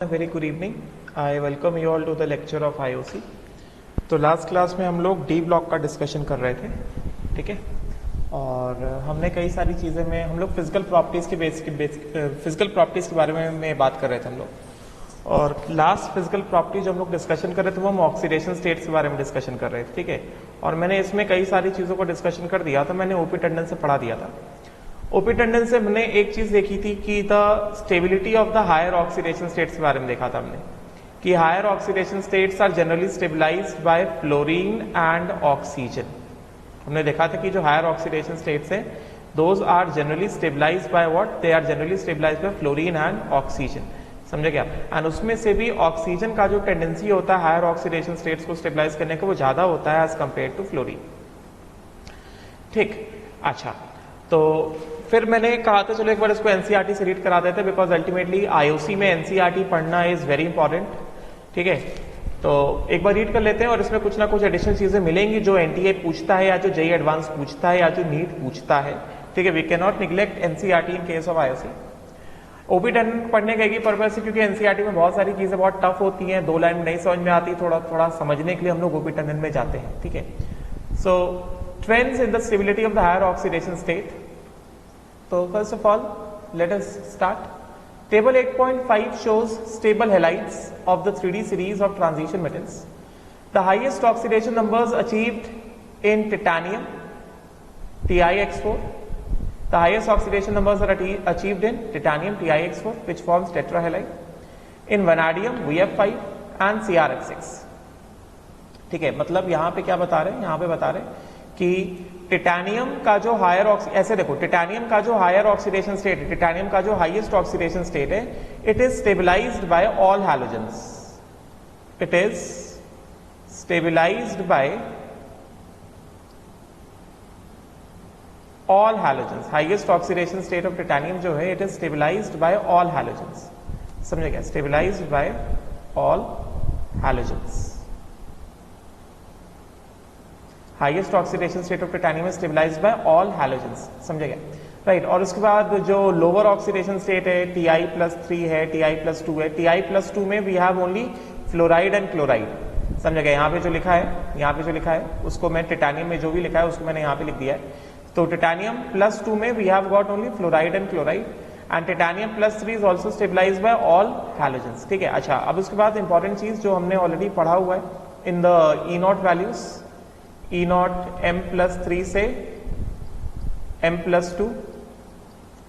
Very good evening. I welcome you all to the lecture of IOC. तो last class में हम लोग D block का discussion कर रहे थे, ठीक है। और हमने कई सारी चीज़ें में हम लोग फिजिकल प्रॉपर्टीज़ के बारे में बात कर रहे थे हम लोग। और लास्ट फिजिकल प्रॉपर्टी जो हम लोग डिस्कशन कर रहे थे वो हम ऑक्सीडेशन स्टेट्स के बारे में डिस्कशन कर रहे थे, ठीक है। और मैंने इसमें कई सारी चीज़ों को डिस्कशन कर दिया था, मैंने ओपी टंडन से पढ़ा दिया था। ओपी टंडन से हमने एक चीज देखी थी कि the stability of the higher oxidation states के बारे में देखा था हमने कि higher oxidation states are generally stabilized by fluorine and oxygen. हमने देखा था कि जो हायर ऑक्सीडेशन स्टेट्स हैं those are generally stabilized by what, they are generally stabilized by fluorine and oxygen. समझे क्या? एंड उसमें से भी ऑक्सीजन का जो टेंडेंसी होता है हायर ऑक्सीडेशन स्टेट्स को स्टेबलाइज करने का वो ज्यादा होता है एज कंपेयर टू फ्लोरीन, ठीक। अच्छा, तो फिर मैंने कहा था चलो एक बार इसको एनसीईआरटी से रीड करा देते हैं, बिकॉज अल्टीमेटली आईओसी में एनसीईआरटी पढ़ना इज वेरी इंपॉर्टेंट, ठीक है। तो एक बार रीड कर लेते हैं और इसमें कुछ ना कुछ एडिशनल चीजें मिलेंगी जो एनटीए पूछता है या जो जेईई एडवांस पूछता है या जो नीट पूछता है, ठीक है। We can not neglect NCERT in case of IOC. OP Tandon पढ़ने का एक ही पर्पज है क्योंकि एनसीईआरटी में बहुत सारी चीजें बहुत टफ होती हैं, दो लाइन में नहीं समझ में आती, थोड़ा थोड़ा समझने के लिए हम लोग ओपी टंडन में जाते हैं, ठीक है। So trends in the stability of the higher oxidation state. So first of all, let us start. Table 8.5 shows stable halides of the 3D series of transition metals. The highest oxidation numbers achieved in titanium, TiX4. The highest oxidation numbers are achieved in titanium, TiX4, which forms tetrahalide. In vanadium, VF5 and CrF6. ठीक है, मतलब यहाँ पे क्या बता रहे हैं? यहाँ पे बता रहे हैं कि टिटानियम का जो हायर ऐसे देखो, टिटानियम का जो हायर ऑक्सीडेशन स्टेट है, टिटानियम का जो हाईएस्ट ऑक्सीडेशन स्टेट है, it is stabilised by all halogens. It is stabilised by all halogens. Highest oxidation state of titanium जो है it is stabilised by all halogens. समझे क्या? Stabilized by all halogens. Highest oxidation state of titanium is stabilised by all halogens. समझे क्या? Right. और उसके बाद जो लोअर ऑक्सीडेशन स्टेट है Ti+3 है, Ti+2 है। Ti+2 में we have only fluoride and chloride. समझे क्या? यहाँ पे जो लिखा है, यहाँ पे जो लिखा है उसको मैं टिटानियम में जो भी लिखा है उसको मैंने यहाँ पे लिख दिया है। तो Titanium+2 में we have got only fluoride and chloride and Titanium+3 is also stabilized by all halogens, ठीक है। अच्छा, अब उसके बाद इंपॉर्टेंट चीज जो हमने ऑलरेडी पढ़ा हुआ है in the E0 values, E0 M+3 से M+2,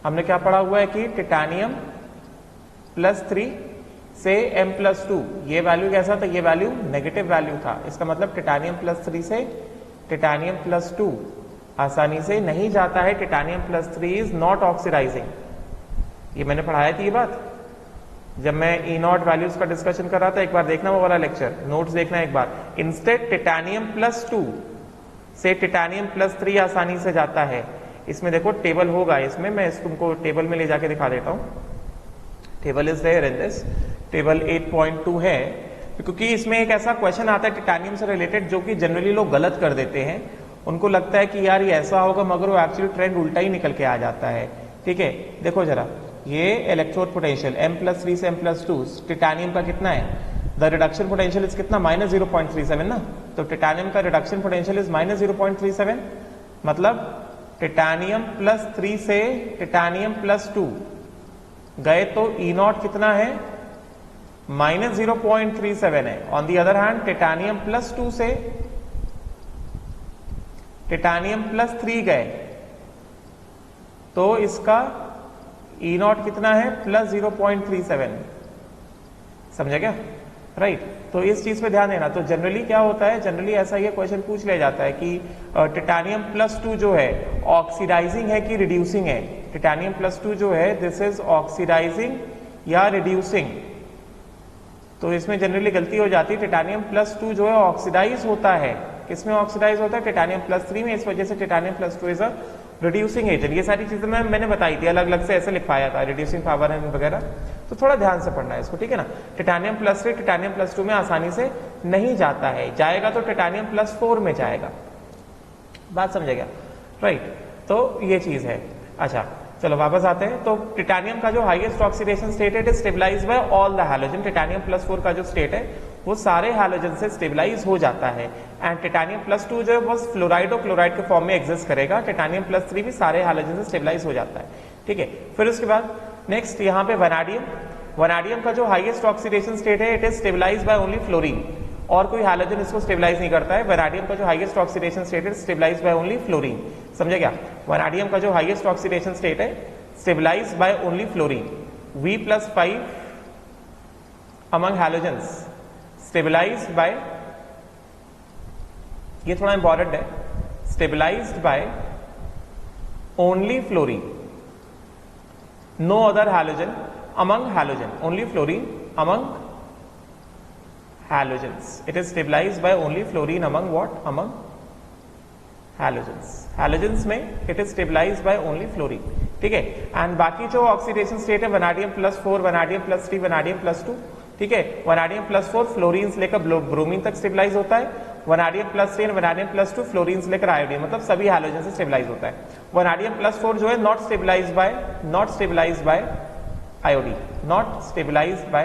हमने क्या पढ़ा हुआ है कि Titanium+3 से M+2 ये वैल्यू कैसा था? ये वैल्यू नेगेटिव वैल्यू था। इसका मतलब Titanium+3 से Titanium+2 आसानी से नहीं जाता है। Titanium+3 is not oxidising. ये मैंने पढ़ाया थी ये बात जब मैं E0 वैल्यूज का डिस्कशन कर रहा था। एक बार देखना वो वाला लेक्चर, नोट्स देखना एक बार। इंस्टेड Titanium+2 से Titanium+3 आसानी से जाता है। इसमें देखो टेबल होगा, इसमें मैं तुमको टेबल में ले जाके दिखा देता हूँ। Table is there in this, table 8.2 है, क्योंकि इसमें एक ऐसा क्वेश्चन आता है टिटानियम से रिलेटेड जो कि जनरली लोग गलत कर देते हैं। उनको लगता है कि यार ये ऐसा होगा, मगर वो एक्चुअली ट्रेंड उल्टा ही निकल के आ जाता है, ठीक है। देखो जरा, ये इलेक्ट्रोड पोटेंशियल M+3 से M+2 टिटानियम का कितना है? द रिडक्शन पोटेंशियल इज कितना? -0.37 ना। तो टिटानियम का रिडक्शन पोटेंशियल इज -0.37, मतलब Titanium+3 से Titanium+2 गए तो E0 कितना है? -0.37 है। On the other hand Titanium+2 से Titanium+3 गए तो इसका E0 कितना है? +0.37। समझे क्या? राइट। तो इस चीज पे ध्यान देना। तो जनरली क्या होता है, जनरली ऐसा ये क्वेश्चन पूछ लिया जाता है कि Titanium+2 जो है ऑक्सीडाइजिंग है कि रिड्यूसिंग है? Titanium+2 जो है दिस इज ऑक्सीडाइजिंग या रिड्यूसिंग? तो इसमें जनरली गलती हो जाती है। Titanium+2 जो है ऑक्सीडाइज होता है। किसमें ऑक्सीडाइज होता है? Titanium+3 में। इस वजह से Titanium+2 is a reducing agent. ये सारी चीजें मैंने बताई थी, अलग अलग से ऐसे लिखवाया था, रिड्यूसिंग पावर एंड वगैरह। तो थोड़ा ध्यान से पढ़ना है इसको, ठीक है ना। Titanium+3 Titanium+2 में आसानी से नहीं जाता है, जाएगा तो Titanium+4 में जाएगा। बात समझेगा? राइट। तो ये चीज है। अच्छा, चलो वापस आते हैं। तो टिटेनियम का जो हाईएस्ट ऑक्सीडेशन स्टेट है, it is stabilised by all the halogen. Titanium +4 का जो स्टेट है वो सारे हैलोजन से स्टेबलाइज हो जाता है। एंड टिटेनियम +2 जो है वो फ्लोराइड और क्लोराइड के फॉर्म में एग्जिस्ट करेगा। टिटेनियम +3 भी सारे हैलोजन से स्टेबलाइज हो जाता है, ठीक है। फिर उसके बाद नेक्स्ट यहाँ पे वैनाडियम। वैनाडियम का जो हाईएस्ट ऑक्सीडेशन स्टेट है, it is stabilised by only fluorine, और कोई हैलोजन इसको स्टेबलाइज नहीं करता है। वैनाडियम का जो हाईएस्ट ऑक्सीडेशन स्टेट है, स्टेबलाइज्ड बाय ओनली फ्लोरीन। समझे क्या? वैनाडियम का जो हाईएस्ट ऑक्सीडेशन स्टेट है, stabilized by only fluorine. V+5 among halogens stabilized by, ये थोड़ा इंपॉर्टेंट है, stabilized by only fluorine, no other halogen among halogen, only fluorine among halogens. It is stabilized by only fluorine among what? Among halogens. Halogens में it is stabilized by only fluorine, ठीक है। And बाकी जो oxidation state है, वैनाडियम +4, वैनाडियम +3, वैनाडियम +2, ठीक है। वैनाडियम +4 fluorine से लेकर ब्रोमीन तक स्टेबलाइज होता है। वैनाडियम +3, वैनाडियम +2 फ्लोरीन से लेकर आयोडीन, मतलब सभी हैलोजन से स्टेबलाइज होता है। वैनाडियम +4 जो है not stabilised by iodine, not stabilized by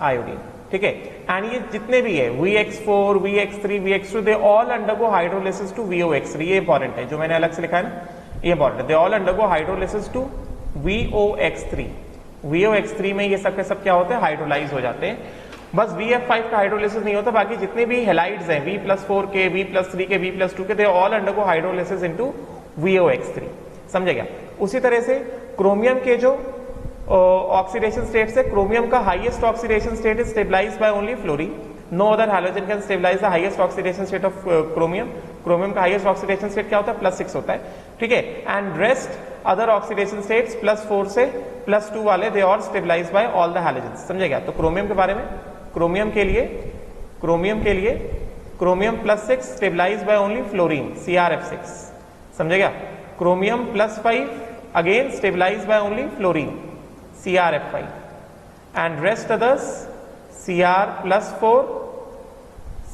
iodine, ठीक है। एंड ये जितने भी है VX4, VX3, VX2, they all undergo hydrolysis to VOX3। ये इंपॉर्टेंट है, जो मैंने अलग से लिखा है ना, ये इंपॉर्टेंट है। They all undergo hydrolysis to VOX3। VOX3 में ये सब के सब क्या होते हैं? हाइड्रोलाइज हो जाते हैं। बस VF5 का हाइड्रोलिसिस नहीं होता, बाकी जितने भी हेलाइड्स हैं V+4 के, V+3 के, V+2 के, they all undergo hydrolysis into VOX3। समझे क्या? उसी तरह से क्रोमियम के जो ऑक्सीडेशन स्टेट से, क्रोमियम का highest oxidation state is stabilised by only fluorine, no other halogen can stabilize the highest oxidation state of chromium. Chromium का हाईएस्ट ऑक्सीडेशन स्टेट क्या होता है? +6 होता है, ठीक है। And rest other oxidation states +4 से +2 वाले, they are stabilized by all the halogens. समझे क्या? तो क्रोमियम के बारे में, क्रोमियम के लिए chromium +6 stabilized by only fluorine, CrF6। समझे क्या? Chromium +5 again stabilized by only fluorine, CrF5। And rest others Cr+4,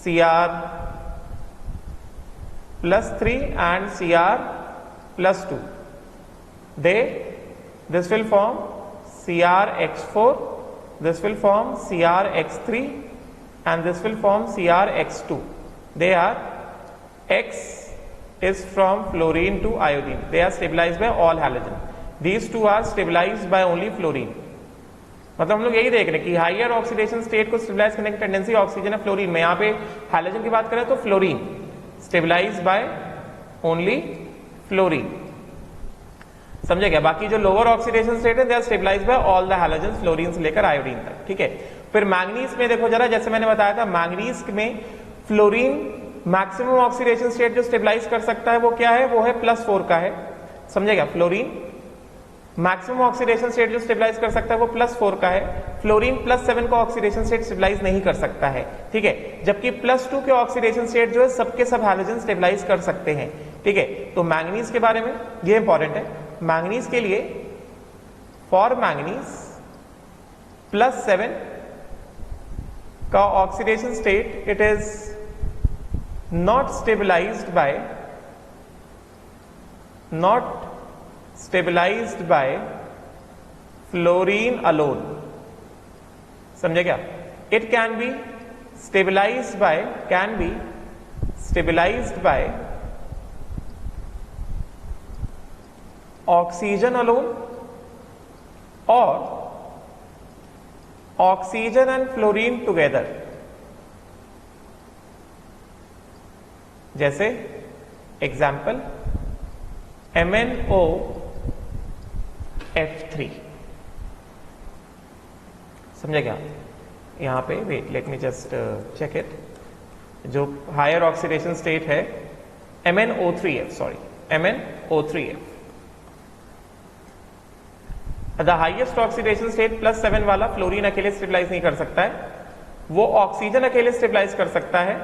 Cr+3 and Cr+2, this will form CrX4, this will form CrX3 and this will form CrX2. They are, X is from fluorine to iodine, they are stabilized by all halogen, these two are stabilized by only fluorine। मतलब हम लोग यही देख रहे हैं कि higher oxidation state को stabilise करने की टेंडेंसी ऑक्सीजन है फ्लोरीन में। यहाँ पे हैलोजन की बात करें तो fluorine stabilize by only fluorine. समझे क्या? बाकी जो लोअर ऑक्सीडेशन स्टेट है, they are stabilize by all the halogen, fluorine से लेकर आयोडीन तक, ठीक है। फिर मैंगनीज में देखो जरा, जैसे मैंने बताया था, मैंगनीज में फ्लोरीन मैक्सिमम ऑक्सीडेशन स्टेट जो स्टेबलाइज कर सकता है वो क्या है? वो है +4 का है। समझे क्या? फ्लोरीन मैक्सिमम ऑक्सीडेशन स्टेट जो स्टेबलाइज कर सकता है वो +4 का है। फ्लोरीन +7 का ऑक्सीडेशन स्टेट स्टेबलाइज नहीं कर सकता है, ठीक है। जबकि +2 के ऑक्सीडेशन स्टेट जो है सबके सब हैलोजन स्टेबलाइज कर सकते हैं, ठीक है। तो मैंगनीज के बारे में ये इंपॉर्टेंट है। मैंगनीज के लिए, फॉर मैंगनीज +7 का oxidation state, it is not stabilized by fluorine alone। समझे क्या? it can be stabilized by oxygen alone or oxygen and fluorine together। जैसे एग्जाम्पल MnOF3। समझे क्या? यहां पे wait, let me just check it. जो higher oxidation state है MnO3F, sorry MnO3F, the highest oxidation state +7 वाला फ्लोरीन अकेले stabilise नहीं कर सकता है, वो ऑक्सीजन अकेले स्टेबलाइज कर सकता है,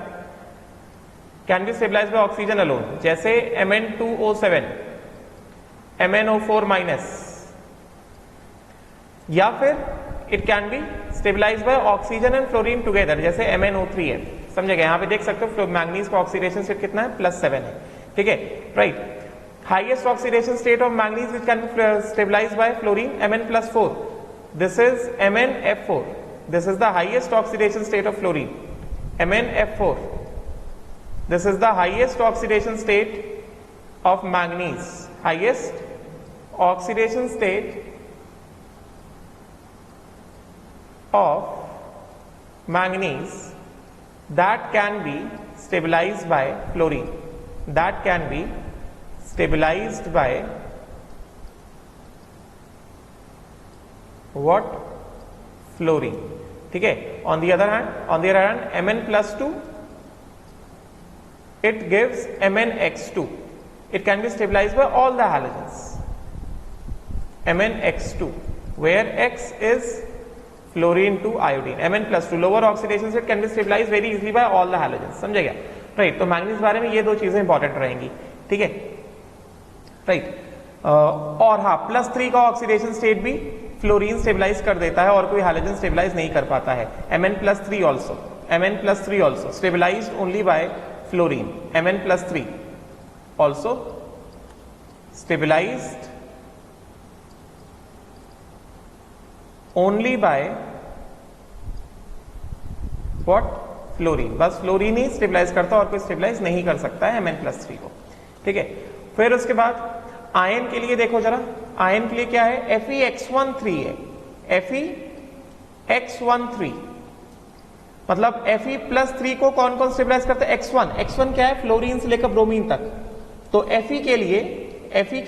can be stabilize by oxygen alone. जैसे Mn2O7, MnO4-, या फिर it can be stabilize by oxygen and fluorine together, जैसे MnO3F। समझेगा। यहाँ पे देख सकते हो मैंगनीज का ऑक्सीडेशन स्टेट कितना है, +7 है, ठीक है, right. Highest oxidation state of manganese which can be stabilised by fluorine, Mn+4, this is MnF4, this is the highest oxidation state of fluorine, MnF4, this is the highest oxidation state of manganese, highest oxidation state of manganese that can be stabilized by fluorine, that can be stabilized by what, fluorine, ठीक है। on the other hand Mn+2, it gives MnX2, it can be stabilized by all the halogens, MnX2, where X is fluorine to iodine, Mn+2 lower oxidation state can be stabilized very easily by all the halogens, समझे क्या, right. तो manganese बारे में ये दो चीजें important रहेंगी, ठीक है, राइट। और हाँ, +3 का ऑक्सीडेशन स्टेट भी फ्लोरीन स्टेबलाइज कर देता है और कोई हैलोजन स्टेबलाइज नहीं कर पाता है, Mn+3 also stabilized only by fluorine, Mn+3 also stabilized only by what, fluorine, बस फ्लोरीन ही स्टेबलाइज करता है और कोई स्टेबलाइज नहीं कर सकता है Mn+3 को, ठीक है। फिर उसके बाद आयन के लिए देखो जरा, आयन के लिए क्या है, Fex13 है, Fex13, मतलब Fe+3 को कौन कौन स्टेबलाइज करता है, X1 क्या है, फ्लोरीन से लेकर ब्रोमीन तक। तो Fe के लिए Fe+3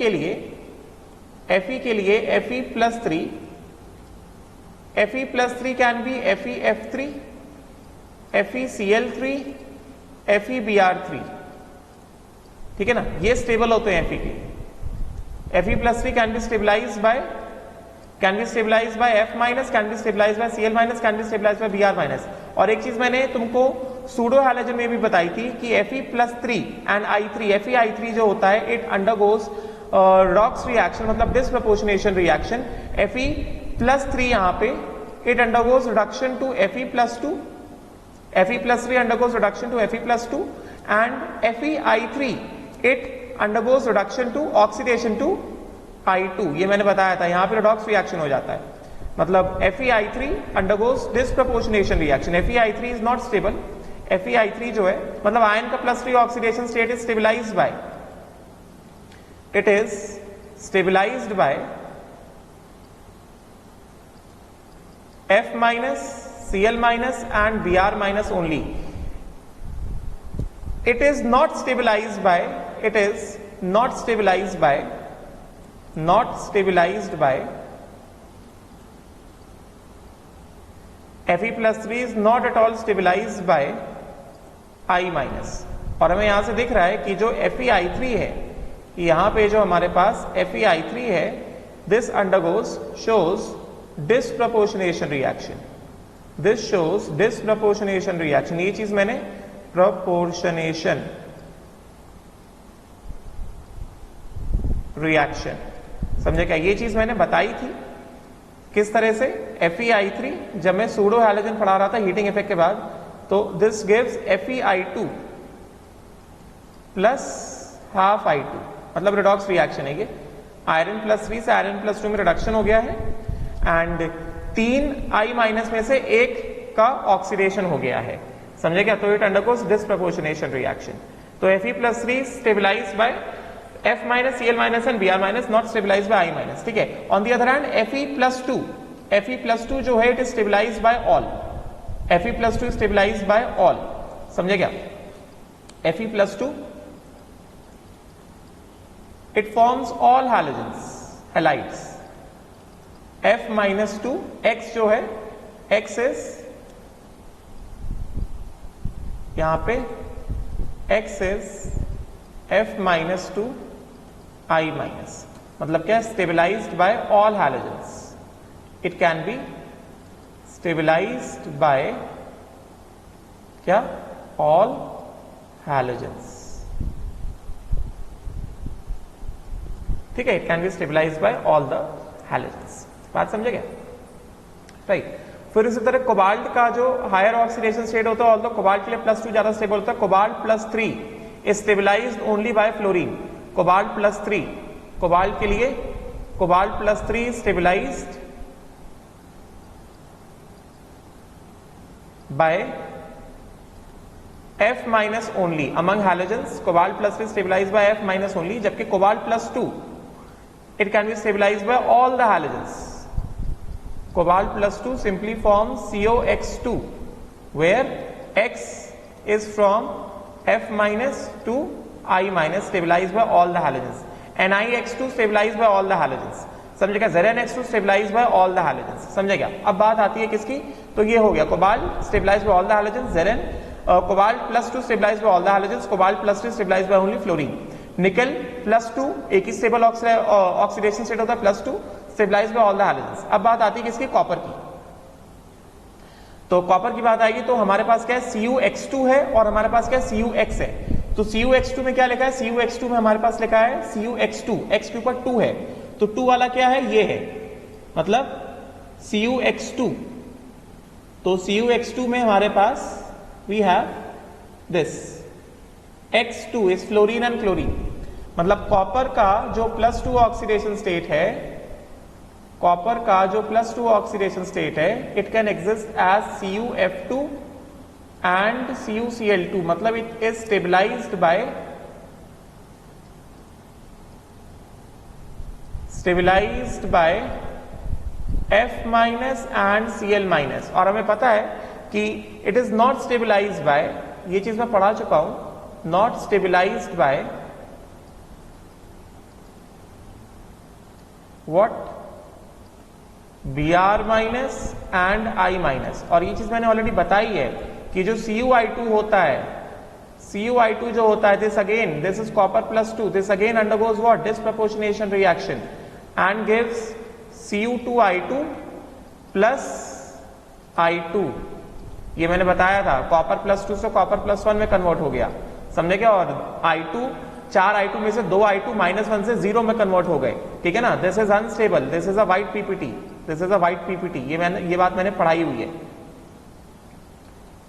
can B FeF3, FeCl3, FeBr3, ठीक है ना, ये स्टेबल होते हैं Fe के। Fe+3 can be stabilised by F-, can be stabilized by Cl-, can be stabilized by Br-। और एक चीज मैंने तुमको सूडो हैलोजन में भी बताई थी कि Fe+3 एंड I3, Fe-I3 जो होता है, इट अंडरगोज रॉक्स रिएक्शन, मतलब डिसप्रपोर्शनेशन रिएक्शन। Fe+3 यहाँ पे it undergoes reduction to Fe+2, Fe+3 undergoes reduction to Fe+2 and Fe-I3 it undergoes reduction to oxidation to I2, ये मैंने बताया था, यहां पे रिडॉक्स रिएक्शन हो जाता है, मतलब Fe-I3 undergoes disproportionation reaction, Fe-I3 is not stable, Fe-I3 जो है, मतलब आयन का +3 oxidation state is stabilised by, it is stabilised by F-, Cl- and Br- only. It is not stabilized by Fe+3 is not at all stabilized by I-। और हमें यहां से दिख रहा है कि जो Fe-I3 है, यहां पे जो हमारे पास Fe-I3 है, this shows disproportionation reaction, this shows disproportionation reaction, ये चीज मैंने proportionation reaction, समझे क्या, ये चीज मैंने बताई थी किस तरह से। Fe-I3 जब मैं सूडो हैलोजन पढ़ा रहा था हीटिंग इफेक्ट के बाद, तो this gives Fe-I2 plus half I2, मतलब रिडॉक्स रिएक्शन है ये, Iron+3 से Iron+2 में रिडक्शन हो गया है एंड 3 I- में से एक का ऑक्सीडेशन हो गया है, समझे क्या, तो इट अंडरगोस डिसप्रपोर्शनेशन रिएक्शन। तो Fe+3 stabilized by F-, Cl- and Br-, not stabilized by I-, ठीक है। On the other hand Fe+2 जो है, it is stabilised by all, Fe+2 stabilized by all, समझे क्या, Fe+2 it forms all halogens, halides, F-2, X जो है, X is यहां पे X इज F-2 I-, मतलब क्या, stabilized by all halogens, it can be stabilised by क्या, all halogens, ठीक है, it can be stabilised by all the halogens, बात समझे क्या, राइट। फिर इसी तरह कोबाल्ट का जो हायर ऑक्सीडेशन स्टेट होता है, ऑल्दो कोबाल्ट के लिए +2 ज्यादा स्टेबल होता है, cobalt +3 is stabilized only by fluorine. Cobalt +3, cobalt के लिए cobalt +3 stabilized by F- only among halogens. Cobalt +3 stabilized by F- only, जबकि cobalt +2 it can be stabilized by all the halogens. Cobalt +2 simply forms COX2 where X is from F- to I- stabilized by all the halogens. NiX2 stabilized by all the halogens. समझेगा? ZnX2 stabilized by all the halogens. समझेगा? अब बात आती है किसकी? तो ये हो गया cobalt stabilized by all the halogens, Zn cobalt +2 stabilized by all the halogens, cobalt +3 stabilized by only fluorine. निकल +2 एक ही स्टेबल ऑक्सीडेशन स्टेट होता है, +2 stabilized by all the halogens. अब बात आती है किसकी? कॉपर की। तो कॉपर की बात आएगी तो हमारे पास क्या है? CuX2 है और हमारे पास क्या है? CuX है। तो CuX2 में क्या लिखा है? CuX2 में हमारे पास लिखा है CuX2, x के ऊपर 2 है, तो 2 वाला क्या है? ये है, मतलब CuX2। तो CuX2 में हमारे पास we have this X2 is fluorine and chlorine. मतलब कॉपर का जो +2 ऑक्सीडेशन स्टेट है, कॉपर का जो +2 ऑक्सीडेशन स्टेट है, it can exist as CuF2 and CuCl2, मतलब it is stabilised by F- and Cl-। और हमें पता है कि it is not stabilised by, ये चीज मैं पढ़ा चुका हूं, not stabilized by what? Br- and I-। और ये चीज मैंने ऑलरेडी बताई है कि जो CuI2 होता है, CuI2 जो होता है, this is copper +2, this again undergoes what? Disproportionation reaction and gives Cu2I2 plus I2। ये मैंने बताया था, कॉपर +2 से कॉपर +1 में कन्वर्ट हो गया, समझे क्या? और I2, 4 I2 में से 2 I2 -1 से 0 में कन्वर्ट हो गए, ठीक है ना? This is unstable, this is a white PPT, this is a white PPT. ये बात मैंने पढ़ाई हुई है,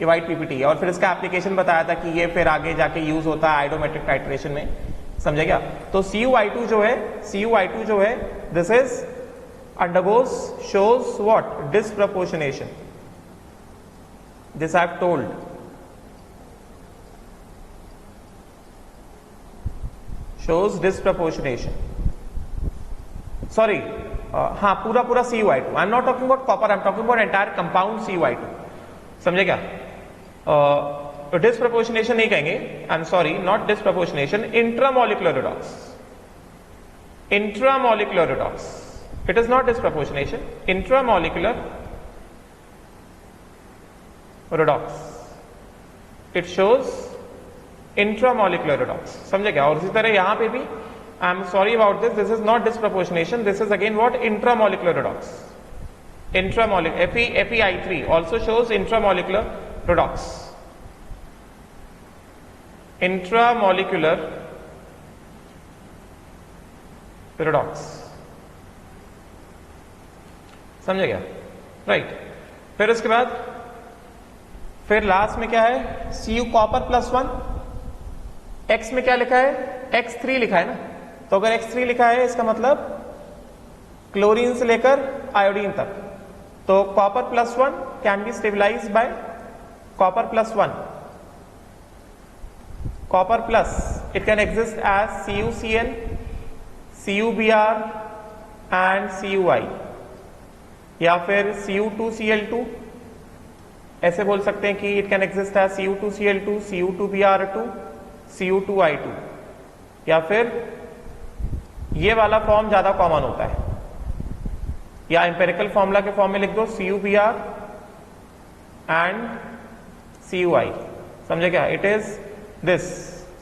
ये वाइट पीपीटी है। और फिर इसका एप्लीकेशन बताया था कि ये फिर आगे जाके यूज होता है आइडोमेट्रिक टाइट्रेशन में, समझे क्या? तो CuI2 जो है this is undergoes shows what? Disproportionation. This I have told. shows disproportionation. Sorry, हाँ पूरा CuI2. I'm not talking about copper, I'm talking about entire compound CuI2. समझे क्या? डिस्प्रपोर्शनेशन नहीं कहेंगे, I am sorry, not disproportionation, intramolecular redox. Intramolecular redox, it is not disproportionation, intramolecular redox, it shows intramolecular redox. समझे क्या? और इसी तरह यहां पे भी, I am sorry about this is not disproportionation, this is again what? Intramolecular redox. FeI3 also shows intramolecular redox. Intramolecular redox, समझे क्या? राइट। फिर इसके बाद फिर लास्ट में क्या है? Cu कॉपर +1, X में क्या लिखा है? X3 लिखा है ना, तो अगर X3 लिखा है इसका मतलब क्लोरीन से लेकर आयोडीन तक। तो copper +1 can be stabilised by copper +1, copper plus it can exist as CuCl, CuBr and Cui, या फिर Cu2Cl2, ऐसे बोल सकते हैं कि it can exist as Cu2Cl2, Cu2Br2, Cu2I2, या फिर ये वाला फॉर्म ज्यादा कॉमन होता है, या एम्पेरिकल फॉर्मूला के फॉर्म में लिख दो CuBr एंड Cui। समझे क्या? It is this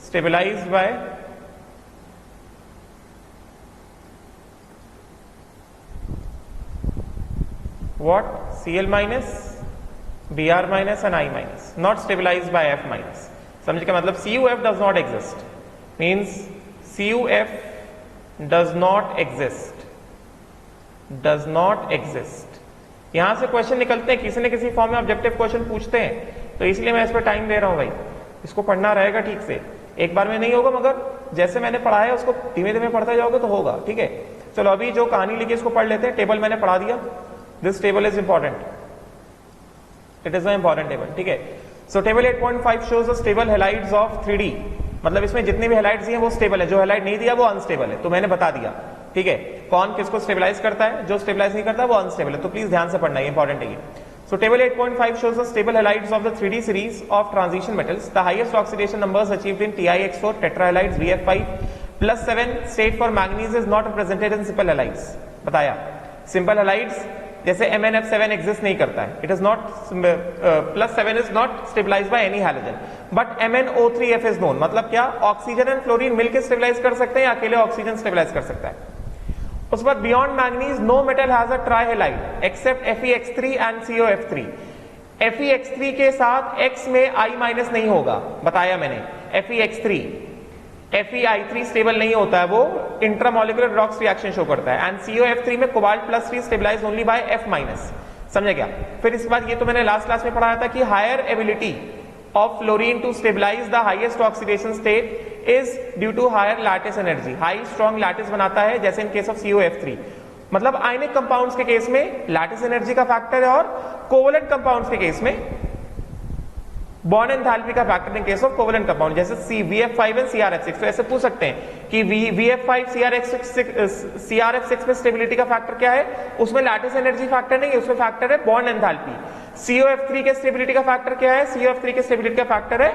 stabilised by what? Cl-, Br- and I-, not stabilized by F-। समझे क्या मतलब? CuF does not exist, means CuF does not exist यहां से क्वेश्चन निकलते हैं, किसी न किसी फॉर्म में ऑब्जेक्टिव क्वेश्चन पूछते हैं, तो इसलिए मैं इस पर टाइम दे रहा हूं भाई। इसको पढ़ना रहेगा ठीक से, एक बार में नहीं होगा, मगर जैसे मैंने पढ़ा है उसको धीमे धीमे पढ़ते जाओगे तो होगा, ठीक है। चलो अभी जो कहानी लिखी इसको पढ़ लेते हैं। टेबल मैंने पढ़ा दिया, this table is important, it is a important table, ठीक है। सो table 8.5 shows the stable halides of 3D, मतलब इसमें जितने भी हैलाइड्स दिए वो स्टेबल है, जो हैलाइड नहीं दिया वो अनस्टेबल है, तो मैंने बता दिया, ठीक है। कौन किसको स्टेबलाइज करता है, जो स्टेबलाइज नहीं करता वो अनस्टेबल है, तो प्लीज ध्यान से पढ़ना, ये इंपॉर्टेंट है ये। So table 8.5 shows the stable halides of the 3D series of transition metals. The highest oxidation numbers achieved in TiX4 tetrahalides VF5 plus 7 state for manganese is not represented in simple halides. बताया simple halides जैसे MnF7 exist नहीं करता है, it is not plus 7 is not stabilized by any halogen, but MnO3F is known। मतलब क्या, oxygen and fluorine मिलकर stabilise कर सकते हैं या अकेले ऑक्सीजन स्टेबलाइज कर सकता है। उसके बाद beyond manganese no metal has a trihalide except FeX3 and COF3। FeX3 के साथ X में I माइनस नहीं होगा, बताया मैंने। FeX3 FeI3 स्टेबल नहीं होता है, वो इंट्रामोलिकुलर रिडॉक्स रिएक्शन शो करता है। एंड COF3 में cobalt plus 3 stabilise only by F minus, समझे क्या। फिर इसके बाद ये तो मैंने लास्ट क्लास में पढ़ाया था कि higher ability of fluorine to stabilize the highest oxidation state is due to higher lattice energy। High strong lattice बनाता है, जैसे इन केस ऑफ COF3, मतलब आयनिक कंपाउंड्स के केस में लैटिस एनर्जी का फैक्टर है, और कोवलेंट कंपाउंड्स के केस में बॉन्ड एंथैल्पी का factor in case of covalent compound, जैसे VF5 एंड CRF6। तो ऐसे पूछ सकते हैं कि VF5 CRF6 में स्टेबिलिटी का फैक्टर क्या है, उसमें लैटिस एनर्जी फैक्टर नहीं है, उसमें फैक्टर है बॉन्ड एंथैल्पी। COF3 के स्टेबिलिटी का फैक्टर क्या है, COF3 के स्टेबिलिटी का फैक्टर है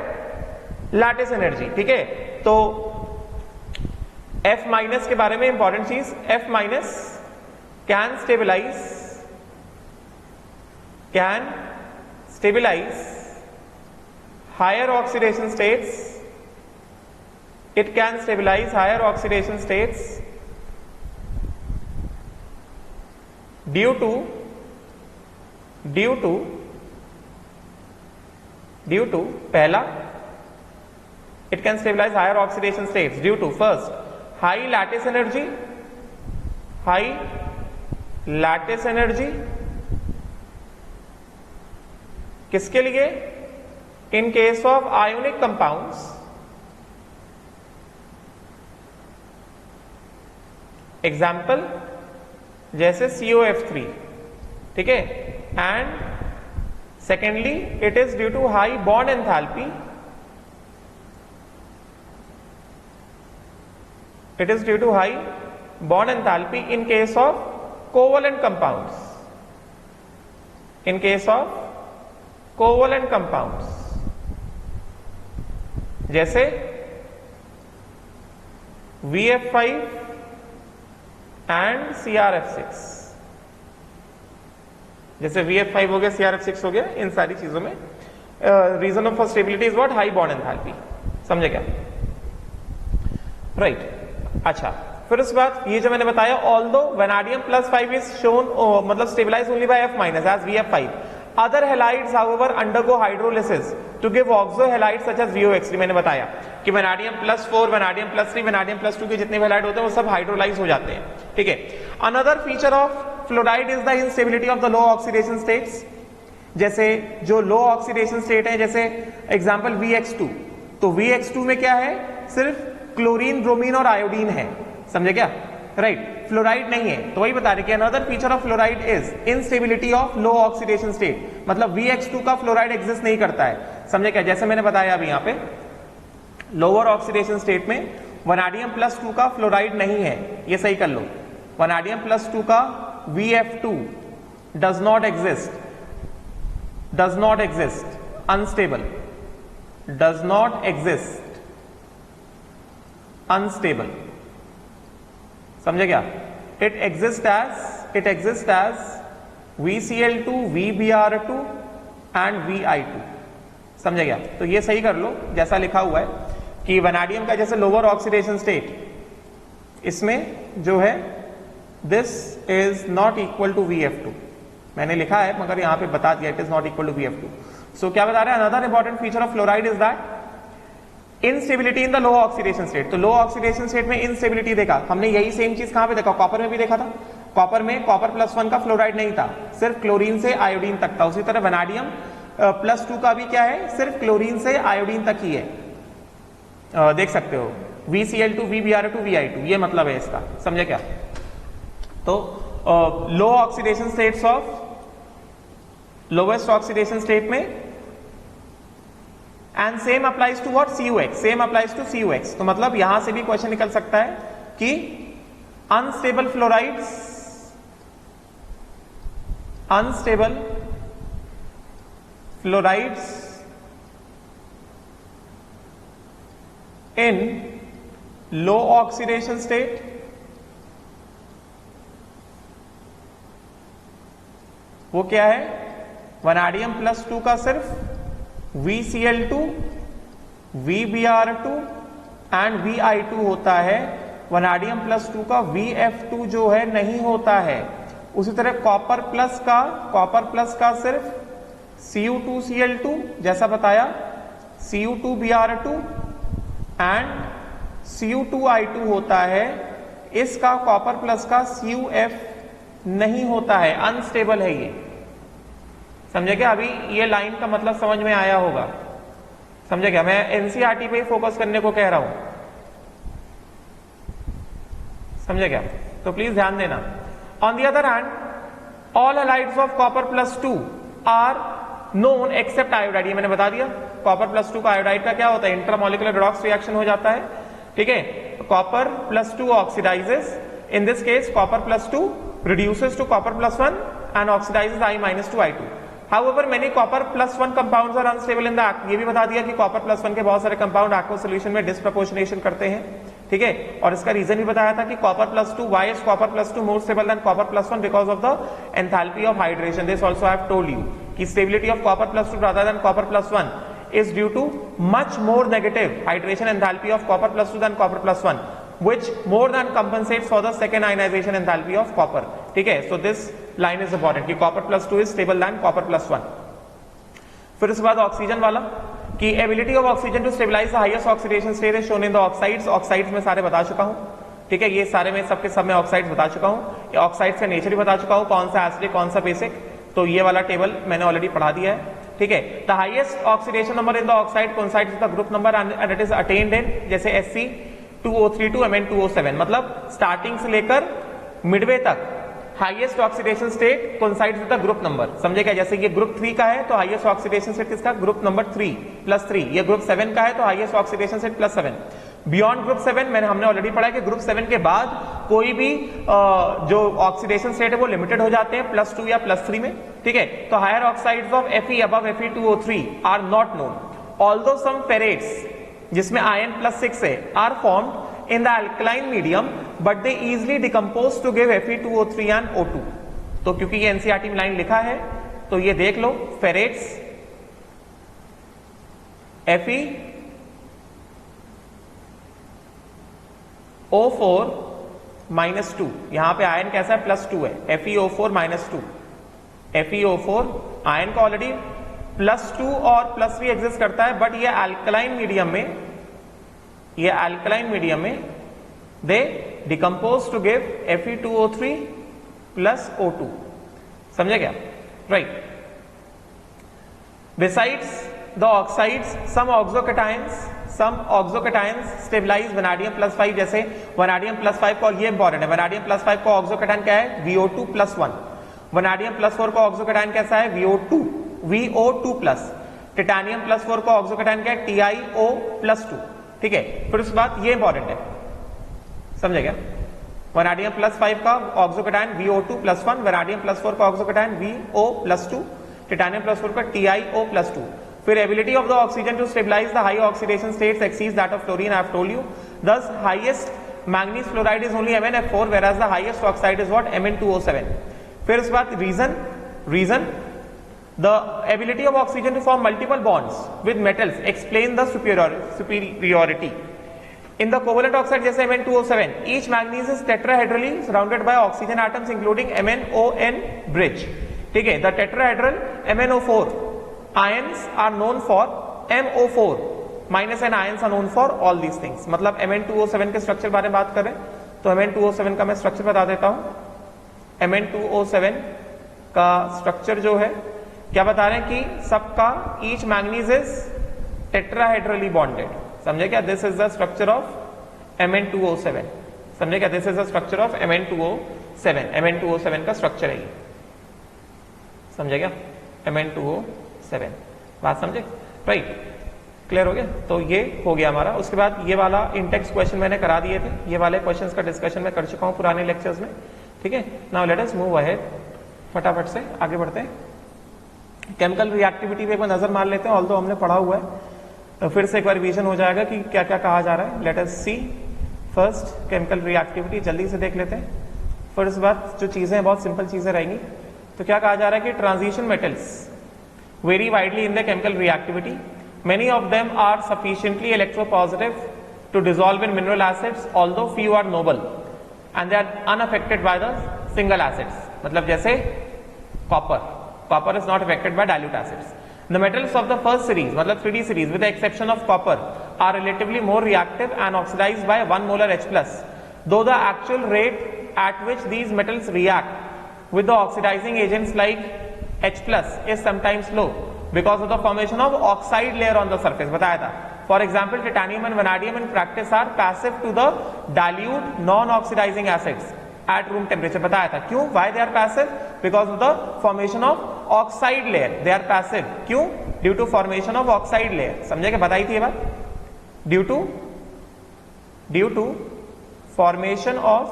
लैटिस एनर्जी, ठीक है। तो F माइनस के बारे में इंपॉर्टेंट चीज, F minus can stabilise higher oxidation states, it can stabilize higher oxidation states due to पहला, it can stabilize higher oxidation states due to first high lattice energy किसके लिए, in case of ionic compounds, example जैसे COF3, ठीक है। And secondly it is due to high bond enthalpy, it is due to high bond enthalpy in case of covalent compounds, in case of covalent compounds जैसे VF5 and CRF6, जैसे VF5 हो गया, CRF6 हो गया, इन सारी चीजों में reason of stability is what, high bond enthalpy, समझे क्या, राइट। अच्छा, फिर उसके बाद ये जो मैंने बताया, although vanadium plus 5 is shown, मतलब stabilize only by F minus as VF5, other halides however undergo hydrolysis to give oxo halides such as VOX3। मैंने बताया कि vanadium plus 4, vanadium plus 3, vanadium plus 2 के जितने भी हैलाइड होते हैं वो सब हाइड्रोलाइज हो जाते हैं, ठीक है। Another feature of fluoride is the instability of the low oxidation states, जैसे जो लो ऑक्सीडेशन स्टेट है, जैसे एग्जांपल VX2, तो VX2 में क्या है, सिर्फ क्लोरीन, ब्रोमीन और आयोडीन है, समझे क्या, राइट, फ्लोराइड नहीं है। तो वही बता रहे कि another feature of fluoride is instability of low oxidation state, मतलब VX2 का फ्लोराइड एग्जिस्ट नहीं करता है, समझे क्या। जैसे मैंने बताया अभी यहाँ पे लोअर ऑक्सीडेशन स्टेट में वनाडियम प्लस 2 का फ्लोराइड नहीं है, ये सही कर लो, वनाडियम प्लस 2 का VF2 does not exist, unstable, does not exist, unstable, समझे क्या। It exist as VCl2, VBr2 and Vi2, समझे क्या। तो ये सही कर लो, जैसा लिखा हुआ है कि वनाडियम का जैसे लोअर ऑक्सीडेशन स्टेट, इसमें जो है this is not equal to VF2, मैंने लिखा है मगर यहां पे बता दिया, it is not equal to VF2। So क्या बता रहे हैं, another important feature of fluoride is that instability in the low oxidation state. तो लो ऑक्सीडेशन स्टेट में इनस्टेबिलिटी देखा हमने, यही सेम चीज कहां पे देखा, कॉपर में भी देखा था। कॉपर में कॉपर +1 का फ्लोराइड नहीं था, सिर्फ क्लोरीन से आयोडीन तक था। उसी तरह वैनाडियम +2 का भी क्या है, सिर्फ क्लोरीन से आयोडीन तक ही है। देख सकते हो VCl2 VBr2 Vi2, ये मतलब है इसका, समझे क्या? तो low oxidation states of lowest oxidation state में, and same applies to what, CuX, same applies to CuX। तो मतलब यहां से भी क्वेश्चन निकल सकता है कि अनस्टेबल फ्लोराइड्स, इन लो ऑक्सीडेशन स्टेट वो क्या है, वैनाडियम +2 का सिर्फ VCl2 VBr2 एंड Vi2 होता है, वैनाडियम +2 का VF2 जो है नहीं होता है। उसी तरह कॉपर प्लस का सिर्फ Cu2Cl2 जैसा बताया, Cu2Br2 एंड Cu2I2 होता है। इसका कॉपर प्लस का CuF नहीं होता है, अनस्टेबल है ये। समझे क्या? अभी ये लाइन का मतलब समझ में आया होगा, समझे क्या? मैं एनसीईआरटी पे फोकस करने को कह रहा हूं, समझे क्या? तो प्लीज ध्यान देना। On the other hand, all halides of copper +2 are known except iodide. ये मैंने बता दिया, कॉपर +2 का आयोडाइड का क्या होता है, इंट्रामोलिकुलर रेडॉक्स रिएक्शन हो जाता है, ठीक है। Copper +2 oxidises, in this case copper +2 reduces to copper +1 and oxidizes I-2I2. However, many copper +1 compounds are unstable in the aqueous. ये भी बता दिया कि कॉपर +1 के बहुत सारे कंपाउंड aqueous solution में डिस्प्रपोर्शनेशन करते हैं, ठीक है। और इसका रीजन भी बताया था कि copper +2, why is copper +2 more stable than copper +1? Because of the enthalpy of hydration. This also I have told you कि stability of copper +2 rather than copper +1 is due to much more negative hydration enthalpy of copper +2 than copper +1, which more than compensates for the second ionization enthalpy of copper, ठीक है। So this line is important कि copper +2 is stable than copper +1। फिर उसके बाद oxygen वाला कि ability of oxygen to stabilise the highest oxidation state is shown in the oxides. Oxides में सारे बता चुका हूं, ठीक है। ये सारे में सबके सब में ऑक्साइड्स बता चुका हूं, ऑक्साइड्स का नेचर भी बता चुका हूं, कौन सा एसिडिक कौन सा बेसिक। तो ये वाला टेबल मैंने ऑलरेडी पढ़ा दिया है, ठीक है। The highest oxidation number in the oxide coincides with the group number and it is attained in, जैसे Sc2O3 to Mn2O7, मतलब स्टार्टिंग से लेकर मिडवे तक highest oxidation state coincides with the group number, समझे क्या? जैसे ये ग्रुप 3 का है तो हाईएस्ट ऑक्सीडेशन स्टेट किसका, ग्रुप नंबर 3 +3। ये ग्रुप 7 का है तो highest oxidation state +7। Beyond group 7 हमने ऑलरेडी पढ़ा कि ग्रुप 7 के बाद कोई भी जो ऑक्सीडेशन स्टेट है वो लिमिटेड हो जाते हैं +2 या +3 में, ठीक है। तो higher oxides of Fe above Fe2O3 are not known, although some ferrates जिसमें आयन +6 है are formed in the alkaline medium but they easily decompose to give Fe2O3 and O2। तो क्योंकि ये एनसीईआरटी में लाइन लिखा है तो ये देख लो, फेरेट्स FeO4-2, यहां पे आयन कैसा है, +2 है, FeO4-2। FeO4 आयन का ऑलरेडी +2 और +3 एग्जिस्ट करता है, बट ये अल्कलाइन मीडियम में दे decompose to give Fe2O3 + O2, समझे क्या? Right. Besides the oxides some oxocations stabilize vanadium +5, जैसे वैनाडियम +5 को, ये इंपॉर्टेंट है, वैनाडियम +5 को ऑक्सोकेटायन क्या है, VO2+1। वैनाडियम +4 को ऑक्सोकेटायन कैसा है, VO2+। टिटानियम +4 को ऑक्सोकेटायन क्या है, TiO+2, ठीक है। फिर उसके बाद ये इंपॉर्टेंट है, समझे क्या? वैनाडियम +5 का ऑक्सोकेटायन VO2+1, वैनाडियम +4 का ऑक्सोकेटायन VO+2, टिटानियम +4 का TiO+2। फिर ability of the oxygen to stabilise the high oxidation states exceeds that of fluorine, I have told you. Thus highest manganese fluoride is only MnF4 whereas the highest oxide is what, Mn2O7। फिर उसके बाद reason the ability of oxygen to form multiple bonds with metals explain the superiority in the covalent oxide जैसे Mn2O7 each manganese is tetrahedrally surrounded by oxygen atoms including MnON bridge, ठीक है। the tetrahedral MnO4 ions are known for MO4 minus n ions are known for all these things। मतलब Mn2O7 के structure बारे में बात करें तो Mn2O7 का मैं स्ट्रक्चर बता देता हूं, Mn2O7 का स्ट्रक्चर जो है क्या बता रहे हैं कि सबका each manganese is tetrahedrally bonded. समझे क्या? This is the structure of Mn2O7। समझे क्या? This is the structure of Mn2O7। Mn2O7 का स्ट्रक्चर है ये। समझे क्या? Mn2O7 बात समझे? राइट, क्लियर हो गया? तो ये हो गया हमारा। उसके बाद ये वाला इंटेक्स क्वेश्चन मैंने करा दिए थे, ये वाले क्वेश्चंस का डिस्कशन मैं कर चुका हूं पुराने लेक्चर्स में। ठीक है, now let us move ahead, फटाफट से आगे बढ़ते हैं। केमिकल रिएक्टिविटी पे एक बार नजर मार लेते हैं, ऑल्दो हमने पढ़ा हुआ है, तो फिर से एक बार रिवीजन हो जाएगा कि क्या क्या कहा जा रहा है। लेट अस सी फर्स्ट केमिकल रिएक्टिविटी, जल्दी से देख लेते हैं। फिर इस बार जो चीजें हैं बहुत सिंपल चीजें रहेंगी। तो क्या कहा जा रहा है कि transition metals very widely in the chemical reactivity, many of them are sufficiently electropositive to dissolve in mineral acids, although few are noble and they are unaffected by the single acids। मतलब जैसे copper is not affected by dilute acids। The metals of the first series, मतलब 3D series, with the exception of copper, are relatively more reactive and oxidized by 1 molar H+, though the actual rate at which these metals react with the oxidizing agents like H+ is sometimes low because of the formation of oxide layer on the surface। बताया था। For example, titanium and vanadium in practice are passive to the dilute non-oxidizing acids at room temperature। बताया था क्यों? Why they are passive? Because of the formation of oxide layer they are passive। क्यों? Due to formation of oxide layer। समझे क्या? बताई थी ये बात। Due to formation of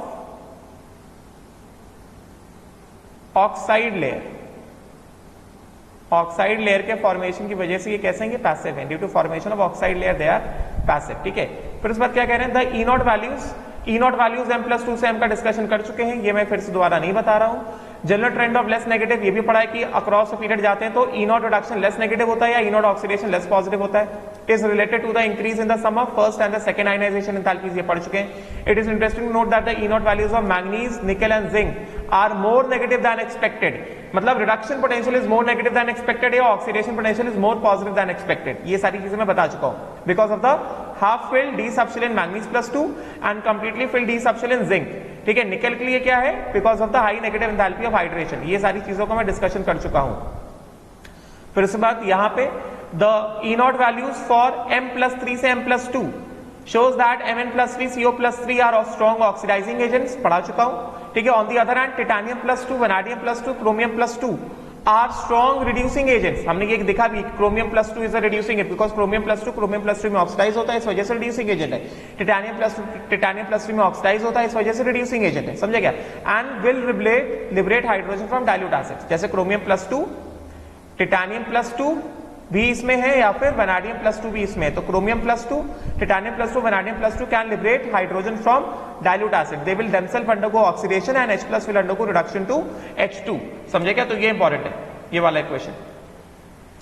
oxide layer, oxide layer के फॉर्मेशन की वजह से ये कैसे हैं? ये पैसिव हैं। Due to formation of oxide layer they are passive. ठीक है, फिर उस बाद क्या कह रहे हैं? The E naught values M+2 से M का डिस्कशन कर चुके हैं, ये मैं फिर से दोबारा नहीं बता रहा हूं। General trend of less negative, ये भी पढ़ा है कि अक्रॉस पीरियड जाते हैं तो E naught reduction less negative होता है या E naught oxidation less positive होता है। Is related to the increase in the sum of first and the second ionization enthalpies, ये पढ़ चुके हैं। It is interesting to note that the E naught values of manganese, nickel and zinc are more negative than expected. मतलब reduction potential is more negative than expected या oxidation potential is more positive than expected. ये सारी चीजें मैं बता चुका हूं। Because of the half filled d subshell in manganese and completely filled d subshell in zinc. ठीक है, निकल के लिए क्या है? Because of the high negative enthalpy of hydration. ये सारी चीजों का मैं डिस्कशन कर चुका हूं। फिर उसके बाद यहां पे the E naught values for M+3 से M+2 shows that Mn+3 CO+3 are strong oxidizing agents, पढ़ा चुका हूं। ठीक है, on the other hand titanium, vanadium, chromium are strong reducing agents. हमने ये दिखा भी, chromium is a reducing agent because chromium में ऑक्सीडाइज होता है, इस वजह से रिड्यूसिंग एजेंट है। टिटानियम+3 में ऑक्सीडाइज होता है, इस वजह से रिड्यूसिंग एजेंट है। समझे क्या? And will liberate hydrogen from dilute acids. जैसे क्रोमियम+2, टिटानियम+2 भी इसमें है या फिर वैनाडियम+2 भी इसमें है। तो chromium, titanium, vanadium can liberate hydrogen from dilute acid. They will themselves undergo oxidation and H+ will undergo reduction to H2। समझे क्या? तो ये इंपॉर्टेंट है, ये वाला equation.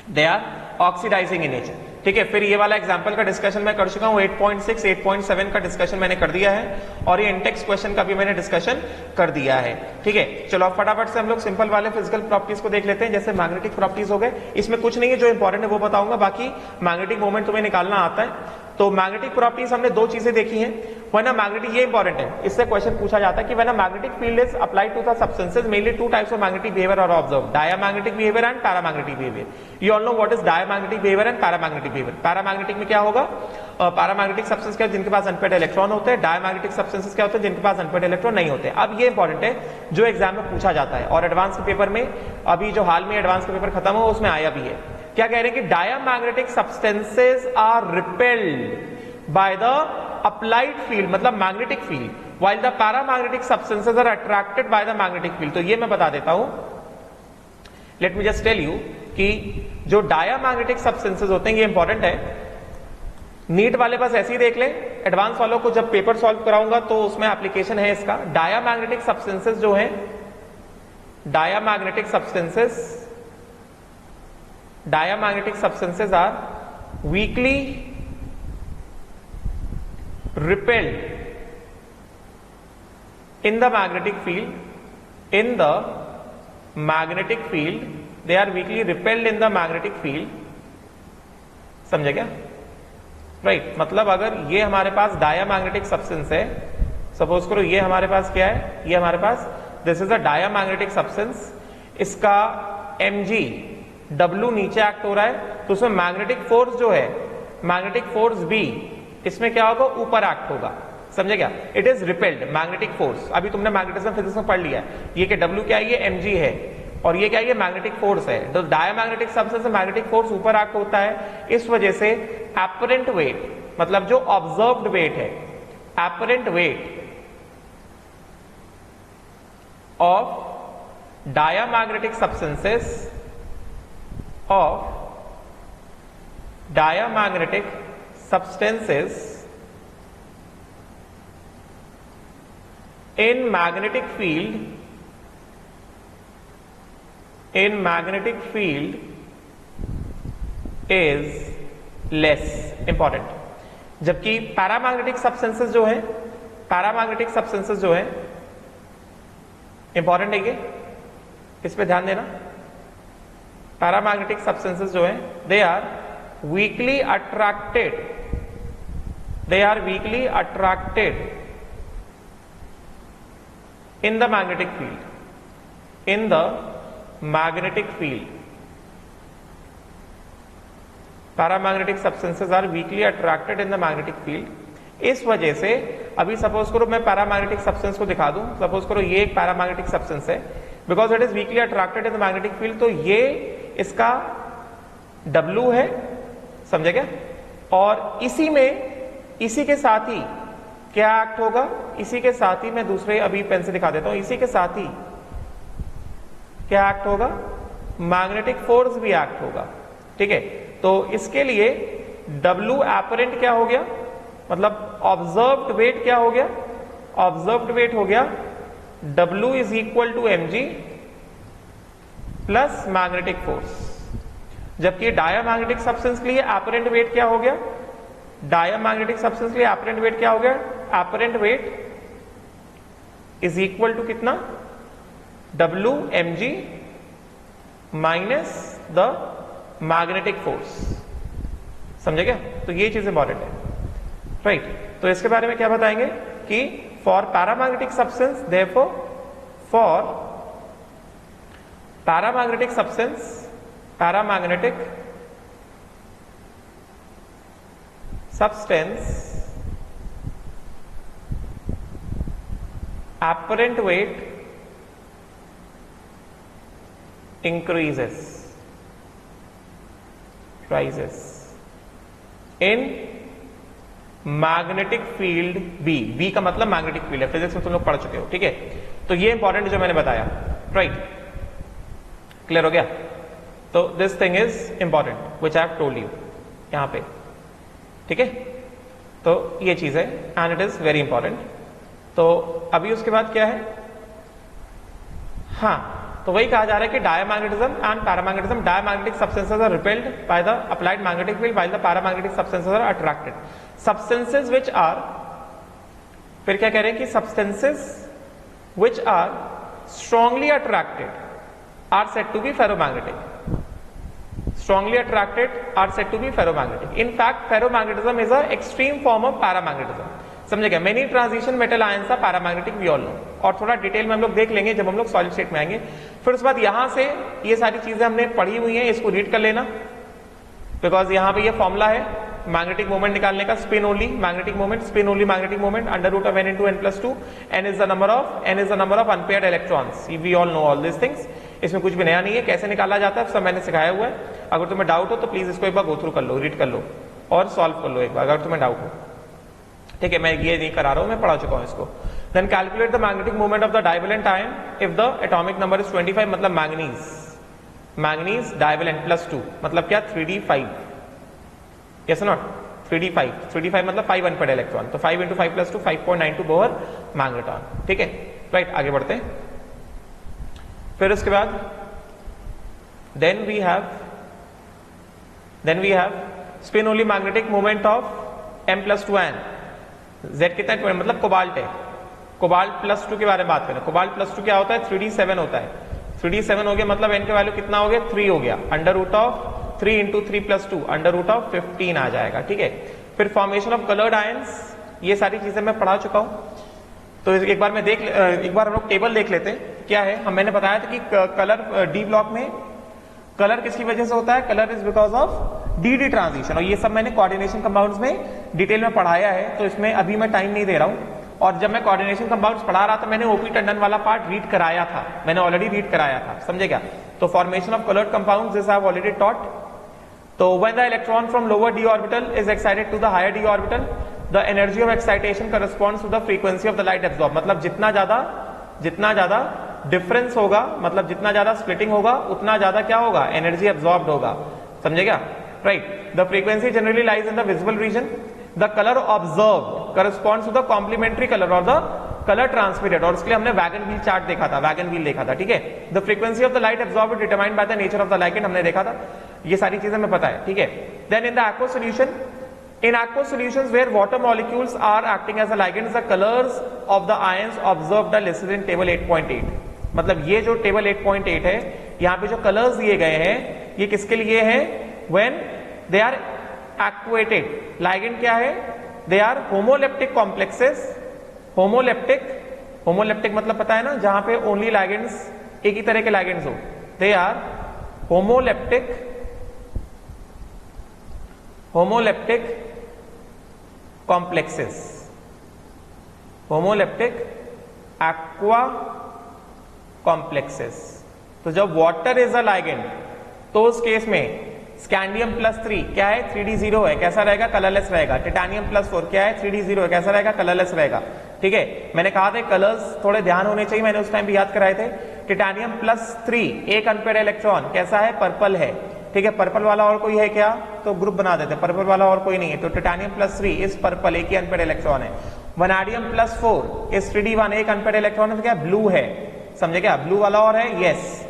They are oxidizing in nature. ठीक है, फिर ये वाला एग्जांपल का डिस्कशन मैं कर चुका हूं। 8.6, 8.7 का डिस्कशन मैंने कर दिया है और ये इंटेक्स क्वेश्चन का भी मैंने डिस्कशन कर दिया है। ठीक है, चलो अब फटाफट से हम लोग सिंपल वाले फिजिकल प्रॉपर्टीज को देख लेते हैं। जैसे मैग्नेटिक प्रॉपर्टीज हो गए, इसमें कुछ नहीं है, जो इंपॉर्टेंट है वो बताऊंगा, बाकी मैग्नेटिक मोमेंट तुम्हें निकालना आता है। तो मैग्नेटिक प्रॉपर्टीज हमने दो चीजें देखी हैं। व्हेन अ मैग्नेटिक, ये इंपॉर्टेंट है, इससे क्वेश्चन पूछा जाता है कि when a magnetic field is applied to the substances, mainly two types of magnetic behaviour are observed, diamagnetic behaviour and paramagnetic behaviour. You all know what is diamagnetic behaviour and paramagnetic behaviour. Paramagnetic में क्या होगा? Paramagnetic substance क्या, जिनके पास unpaired electron होते हैं। Diamagnetic substances क्या होते हैं? जिनके पास अनपेड इलेक्ट्रॉन नहीं होते। अब ये इंपॉर्टेंट है, जो एग्जाम में पूछा जाता है और एडवांस के पेपर में, अभी जो हाल में एडवांस का पेपर खत्म हो उसमें आया भी है। क्या कह रहे हैं कि diamagnetic substances are repelled by the applied field, मतलब magnetic field, while the paramagnetic substances are attracted by the magnetic field। तो ये मैं बता देता हूं, let me just tell you कि जो डायमैग्नेटिक सब्सटेंसेस होते हैं, ये इंपॉर्टेंट है। नीट वाले पास ऐसे ही देख ले, एडवांस वालों को जब पेपर सॉल्व कराऊंगा तो उसमें एप्लीकेशन है इसका। डायमैग्नेटिक सब्सटेंसेस जो हैं, diamagnetic substances are weakly repelled in the magnetic field, they are weakly repelled in the magnetic field। समझे क्या? राइट, मतलब अगर ये हमारे पास डायमैग्नेटिक सब्सटेंस है, सपोज करो ये हमारे पास क्या है? ये हमारे पास this is a diamagnetic substance, इसका mg W नीचे एक्ट हो रहा है, तो उसमें मैग्नेटिक फोर्स जो है, मैग्नेटिक फोर्स B इसमें क्या होगा, ऊपर एक्ट होगा, समझे क्या? It is repelled magnetic force. अभी तुमने मैग्नेटिज्म फिजिक्स में पढ़ लिया है, ये कि W क्या है, ये mg है, और ये क्या है, ये मैग्नेटिक फोर्स है। तो डायामैग्नेटिक सब्सटेंस में मैग्नेटिक फोर्स ऊपर एक्ट होता है, इस वजह से एपरेंट वेट, मतलब जो ऑब्जर्व्ड वेट है, apparent weight of diamagnetic substances in magnetic field is less important, जबकि पैरामैग्नेटिक सब्सटेंसेस जो है, पैरामैग्नेटिक सब्सटेंसेस जो है इंपॉर्टेंट है, ये इस पे ध्यान देना। पैरामैग्नेटिक सब्सटेंसेस जो है, they are weakly attracted in the magnetic field, paramagnetic substances are weakly attracted in the magnetic field. इस वजह से अभी सपोज करो मैं पैरामैग्नेटिक सब्सटेंस को दिखा दूं, सपोज करो ये एक पैरामैग्नेटिक सब्सटेंस है, because it is weekly attracted in the magnetic field, तो ये इसका W है, समझे क्या? और इसी के साथ ही क्या एक्ट होगा, इसी के साथ ही मैं दूसरे अभी पेन से दिखा देता हूं, इसी के साथ ही क्या एक्ट होगा, मैग्नेटिक फोर्स भी एक्ट होगा, ठीक है? तो इसके लिए W एपरेंट क्या हो गया, मतलब ऑब्जर्व्ड वेट क्या हो गया, ऑब्जर्व्ड वेट हो गया W is equal to mg plus magnetic force. जबकि डायामैग्नेटिक सब्सटेंस के लिए एपरेंट वेट क्या हो गया, डायामैग्नेटिक सब्सटेंस के लिए एपरेंट वेट क्या हो गया, apparent weight is equal to कितना, W mg minus the magnetic force, समझे क्या? तो ये चीज इंपॉर्टेंट है, राइट? तो इसके बारे में क्या बताएंगे कि for paramagnetic substance, therefore for paramagnetic substance, paramagnetic substance apparent weight increases, rises in magnetic field B का मतलब मैग्नेटिक फील्ड है, फिजिक्स में तुम लोग पढ़ चुके हो, ठीक है? तो ये इंपॉर्टेंट जो मैंने बताया, राइट? क्लियर हो गया? तो this thing is important which I have told you यहां पे, ठीक है? तो ये चीज है and it is very important. तो अभी उसके बाद क्या है, हाँ, तो वही कहा जा रहा है कि diamagnetism and paramagnetism, diamagnetic substances are repelled by the applied magnetic field while the paramagnetic substances are attracted. Substances which are, फिर क्या कह रहे हैं कि substances which are strongly attracted are said to be ferromagnetic, strongly attracted are said to be ferromagnetic. In fact, ferromagnetism is an extreme form of paramagnetism. समझे क्या? Many transition metal ions are paramagnetic, we all know. और थोड़ा detail में हम लोग देख लेंगे जब हम लोग सॉलिड स्टेट में आएंगे। फिर उसके बाद यहां से ये सारी चीजें हमने पढ़ी हुई हैं, इसको रीड कर लेना, बिकॉज यहाँ पे ये फॉर्मूला है मैग्नेटिक मोमेंट निकालने का, spin only magnetic moment, spin only magnetic moment under root of n into n+2, n is the number of unpaired electrons. We all know all these things. इसमें कुछ भी नया नहीं है, कैसे निकाला जाता है सब मैंने सिखाया हुआ है। अगर तुम्हें डाउट हो तो प्लीज इसको एक बार गो थ्रू कर लो, रीड कर लो और सॉल्व कर लो एक बार अगर तुम्हें डाउट हो, ठीक है? मैं ये नहीं करा रहा हूं, मैं पढ़ा चुका हूं इसको। Then calculate the magnetic moment of the divalent ion if the atomic number is 25, मतलब मैंगनीज डाइवेलेंट +2 मतलब क्या, 3d5, यस नॉट, 3d5 मतलब 5 अनपेयर्ड इलेक्ट्रॉन, तो 5 into 5 + 2 5.92 बोहर मैग्नेट्रॉन, ठीक है? राइट, आगे बढ़ते हैं। फिर उसके बाद then we have spin only magnetic moment of m+2 ion, Z कितना है, मतलब कोबाल्ट है, कोबाल्ट +2 के बारे में बात करें। कोबाल्ट +2 क्या होता है, 3d7 होता है, 3d7 हो गया मतलब n का वैल्यू कितना हो गया, 3 हो गया, under root of 3 into 3 + 2 under root of 15 आ जाएगा, ठीक है? फिर फॉर्मेशन ऑफ कलर्ड आयंस, ये सारी चीजें मैं पढ़ा चुका हूं, तो एक बार हम लोग टेबल देख लेते हैं। क्या है, हम मैंने बताया था कि कलर डी ब्लॉक में कलर किसकी वजह से होता है, colour is because of D transition, और ये सब मैंने कोऑर्डिनेशन कंपाउंड्स में डिटेल में पढ़ाया है, तो इसमें अभी मैं टाइम नहीं दे रहा हूं। और जब मैं कोऑर्डिनेशन कंपाउंड्स पढ़ा रहा था मैंने ओपी टंडन वाला पार्ट रीड कराया था, मैंने ऑलरेडी रीड कराया था, समझे क्या। तो formation of coloured compounds this I have already taught. तो when the electron from lower d orbital is excited to the higher d orbital, the energy of excitation corresponds to the frequency of the light absorb. मतलब जितना ज्यादा difference होगा, मतलब जितना ज्यादा splitting होगा उतना ज्यादा क्या होगा, एनर्जी एब्जॉर्ब्ड होगा, समझे क्या, right. The frequency generally lies in the visible region, the colour observed corresponds to the complementary colour और द कलर ट्रांसमिटेड, और उसके लिए हमने वैगन व्हील चार्ट देखा था, वैगन व्हील देखा था, ठीक है। The frequency of the light absorbed determined by the nature of the ligand, हमने देखा था, ये सारी चीजें हमें पता है, ठीक है। Then in the aqueous solution, in aqueous solutions where water molecules are acting as a ligands, the colors of the ions observed are listed in table 8.8। मतलब ये जो टेबल 8.8 है, यहाँ पे जो कलर्स दिए गए हैं ये किसके लिए है, when they are aquated, ligand क्या है, they are homoleptic complexes, homoleptic मतलब पता है ना, जहां पे ओनली ligands एक ही तरह के ligands हो, they are homoleptic complexes, homoleptic aqua complexes। तो जब वाटर इज अ लाइगेंड तो उस केस में स्कैंडियम +3 क्या है, 3d0 है, कैसा रहेगा, कलरलेस रहेगा। टिटानियम +4 क्या है, 3d0 है, कैसा रहेगा, कलरलेस रहेगा, ठीक है। मैंने कहा था कलर्स थोड़े ध्यान होने चाहिए, मैंने उस टाइम भी याद कराए थे। टिटानियम +3 एक अनपेड इलेक्ट्रॉन कैसा है, पर्पल है, ठीक है। पर्पल वाला और कोई है क्या, तो ग्रुप बना देते, पर्पल वाला और कोई नहीं है, तो टिटानियम +3 इस पर्पल, एक ही अनपेड इलेक्ट्रॉन है। वनाडियम +4 इस 3d1 एक अनपेड इलेक्ट्रॉन है, तो क्या ब्लू है, समझे क्या, ब्लू वाला और है, यस।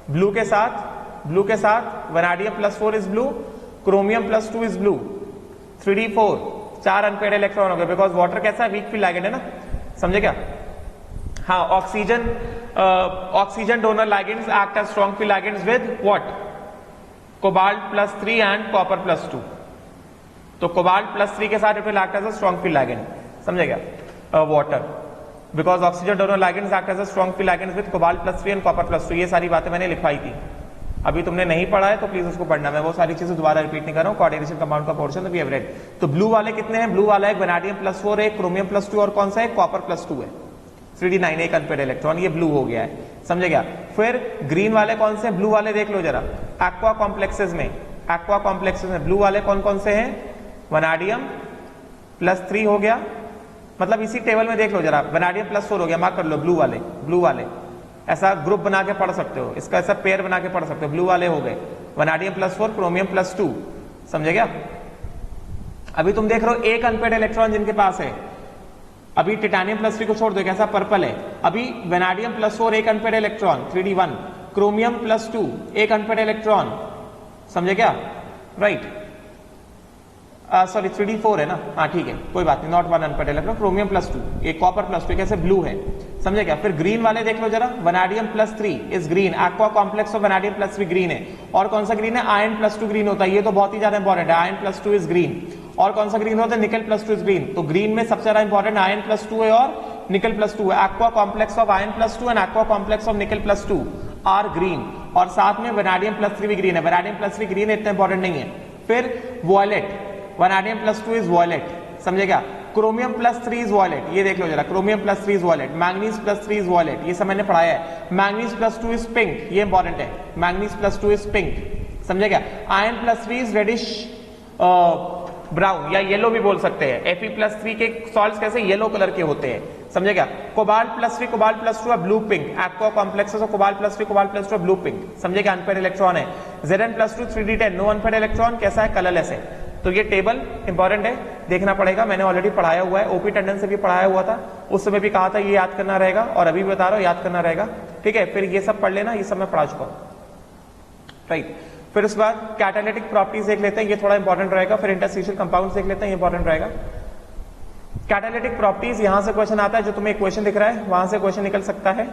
ब्लू के साथ vanadium +4 is blue, chromium +2 is blue, 3d4 4 unpaired electron हो गए, बिकॉज वाटर कैसा है, वीक फील्ड लाइगेंड है ना, समझे क्या। हाँ, oxygen donor ligands act as strong field ligands with what, cobalt +3 and copper +2। तो कोबाल्ट +3 के साथ it will act as a strong field ligand, समझे क्या, water, because oxygen donor ligands act as a strong field ligands with cobalt +3 and copper +2। ये सारी बातें मैंने लिखवाई थी, अभी तुमने नहीं पढ़ा है तो प्लीज उसको पढ़ना, मैं वो सारी चीजें दोबारा रिपीट नहीं कर रहा हूँ, कोऑर्डिनेशन कंपाउंड का पोर्शन वी हैव रेड। तो ब्लू वाले कितने हैं, ब्लू वाला एक वनाडियम +4 है, क्रोमियम +2 और कौन सा है, कॉपर +2 है, 3d9 एक अनपेड इलेक्ट्रॉन, ये ब्लू हो गया है, समझे क्या। फिर ग्रीन वाले कौन से, ब्लू वाले देख लो जरा, एक्वा कॉम्प्लेक्सेस में ब्लू वाले कौन कौन से हैं, वनाडियम +3 हो गया, मतलब इसी टेबल में देख लो जरा, वनाडियम +4 हो गया, मार्क कर लो, ब्लू वाले ऐसा ग्रुप बना के पढ़ सकते हो, इसका ऐसा पेयर बना के पढ़ सकते हो, ब्लू वाले हो गए, वनाडियम +4 क्रोमियम +2, समझे क्या। अभी तुम देख रहे हो एक अनपेड इलेक्ट्रॉन जिनके पास है, अभी टिटानियम +3 को छोड़ दो, कैसा पर्पल है, अभी वनाडियम +4 एक अनपेड इलेक्ट्रॉन 3d1, क्रोमियम +2 एक अनपेड इलेक्ट्रॉन, समझे क्या, राइट, सॉरी 3d4 है ना, हाँ ठीक है, कोई बात नहीं, not one unpaired electron, chromium +2 एक कॉपर +2 कैसे ब्लू है, समझे क्या। फिर ग्रीन वाले देख लो जरा, vanadium +3 is green, aqua complex of vanadium +3 green है, और कौन सा ग्रीन है, आयरन +2 ग्रीन होता है, ये तो बहुत ही ज्यादा इंपॉर्टेंट है, आयरन +2 इज ग्रीन, और कौन सा ग्रीन होता है, निकल +2 इज ग्रीन। तो ग्रीन में सबसे ज्यादा इंपॉर्टेंट आयरन +2 है और निकल +2 है, aqua complex of iron +2 and aqua complex of nickel +2 are green, और साथ में वनाडियम +3 भी ग्रीन है, वनाडियम +3 ग्रीन इतना इंपॉर्टेंट नहीं है। फिर वॉयलेट, वनाडियम +2 इज वॉयलेट, समझे क्या। क्रोमियम +3 इज वॉयलेट, ये देख लो जरा, chromium +3 is violet, manganese +3 is violet, ये सब मैंने पढ़ाया है। मैंगनीज +2 इज पिंक, ये इंपॉर्टेंट है, मैंगनीज +2 इज पिंक, समझे क्या। आयरन +3 इज रेडिश ब्राउन या येलो भी बोल सकते हैं, Fe+3 के सॉल्ट्स कैसे येलो कलर के होते हैं, समझे क्या। Cobalt +3 cobalt +2 blue pink, aqua complexes of cobalt +3 cobalt +2 blue pink, समझे क्या, अनपेड इलेक्ट्रॉन है। Zn+2 3d10 no unpaired electron, कैसा है, कलरलेस है। तो ये टेबल इंपॉर्टेंट है, देखना पड़ेगा, मैंने ऑलरेडी पढ़ाया हुआ है, ओपी टंडन से भी पढ़ाया हुआ था, उस समय भी कहा था ये याद करना रहेगा, और अभी भी बता रहा हूं याद करना रहेगा, ठीक है। फिर ये सब पढ़ लेना, ये सब मैं पढ़ा चुका हूं, राइट। फिर उसके बाद कैटालिटिक प्रॉपर्टीज देख लेते हैं, ये थोड़ा इंपॉर्टेंट रहेगा। फिर इंटरस्टिशियल कंपाउंड्स देख लेते हैं, ये इंपॉर्टेंट रहेगा। कैटालिटिक प्रॉपर्टीज, यहां से क्वेश्चन आता है, जो तुम्हें इक्वेशन दिख रहा है वहां से क्वेश्चन निकल सकता है।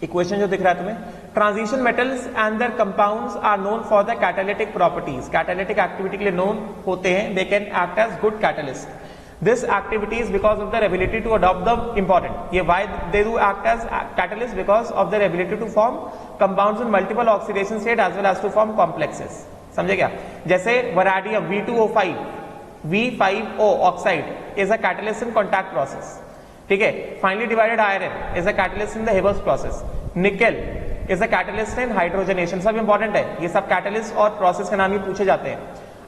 इक्वेशन जो दिख रहा है तुम्हें, transition metals and their compounds are known for the catalytic properties, catalytic activity के लिए नोन होते हैं, they can act as good catalyst. This activity is because of their ability to adopt the important. ये why they do act as catalyst because of their ability to form compounds in multiple oxidation state as well as to form complexes. समझे क्या? जैसे vanadium V2O5 V5O oxide is a catalyst in contact process. ठीक है? Finely divided iron is a catalyst in the Haber's process. Nickel is a catalyst in hydrogenation. सब important है. ये सब catalyst और process के नाम ही पूछे जाते हैं.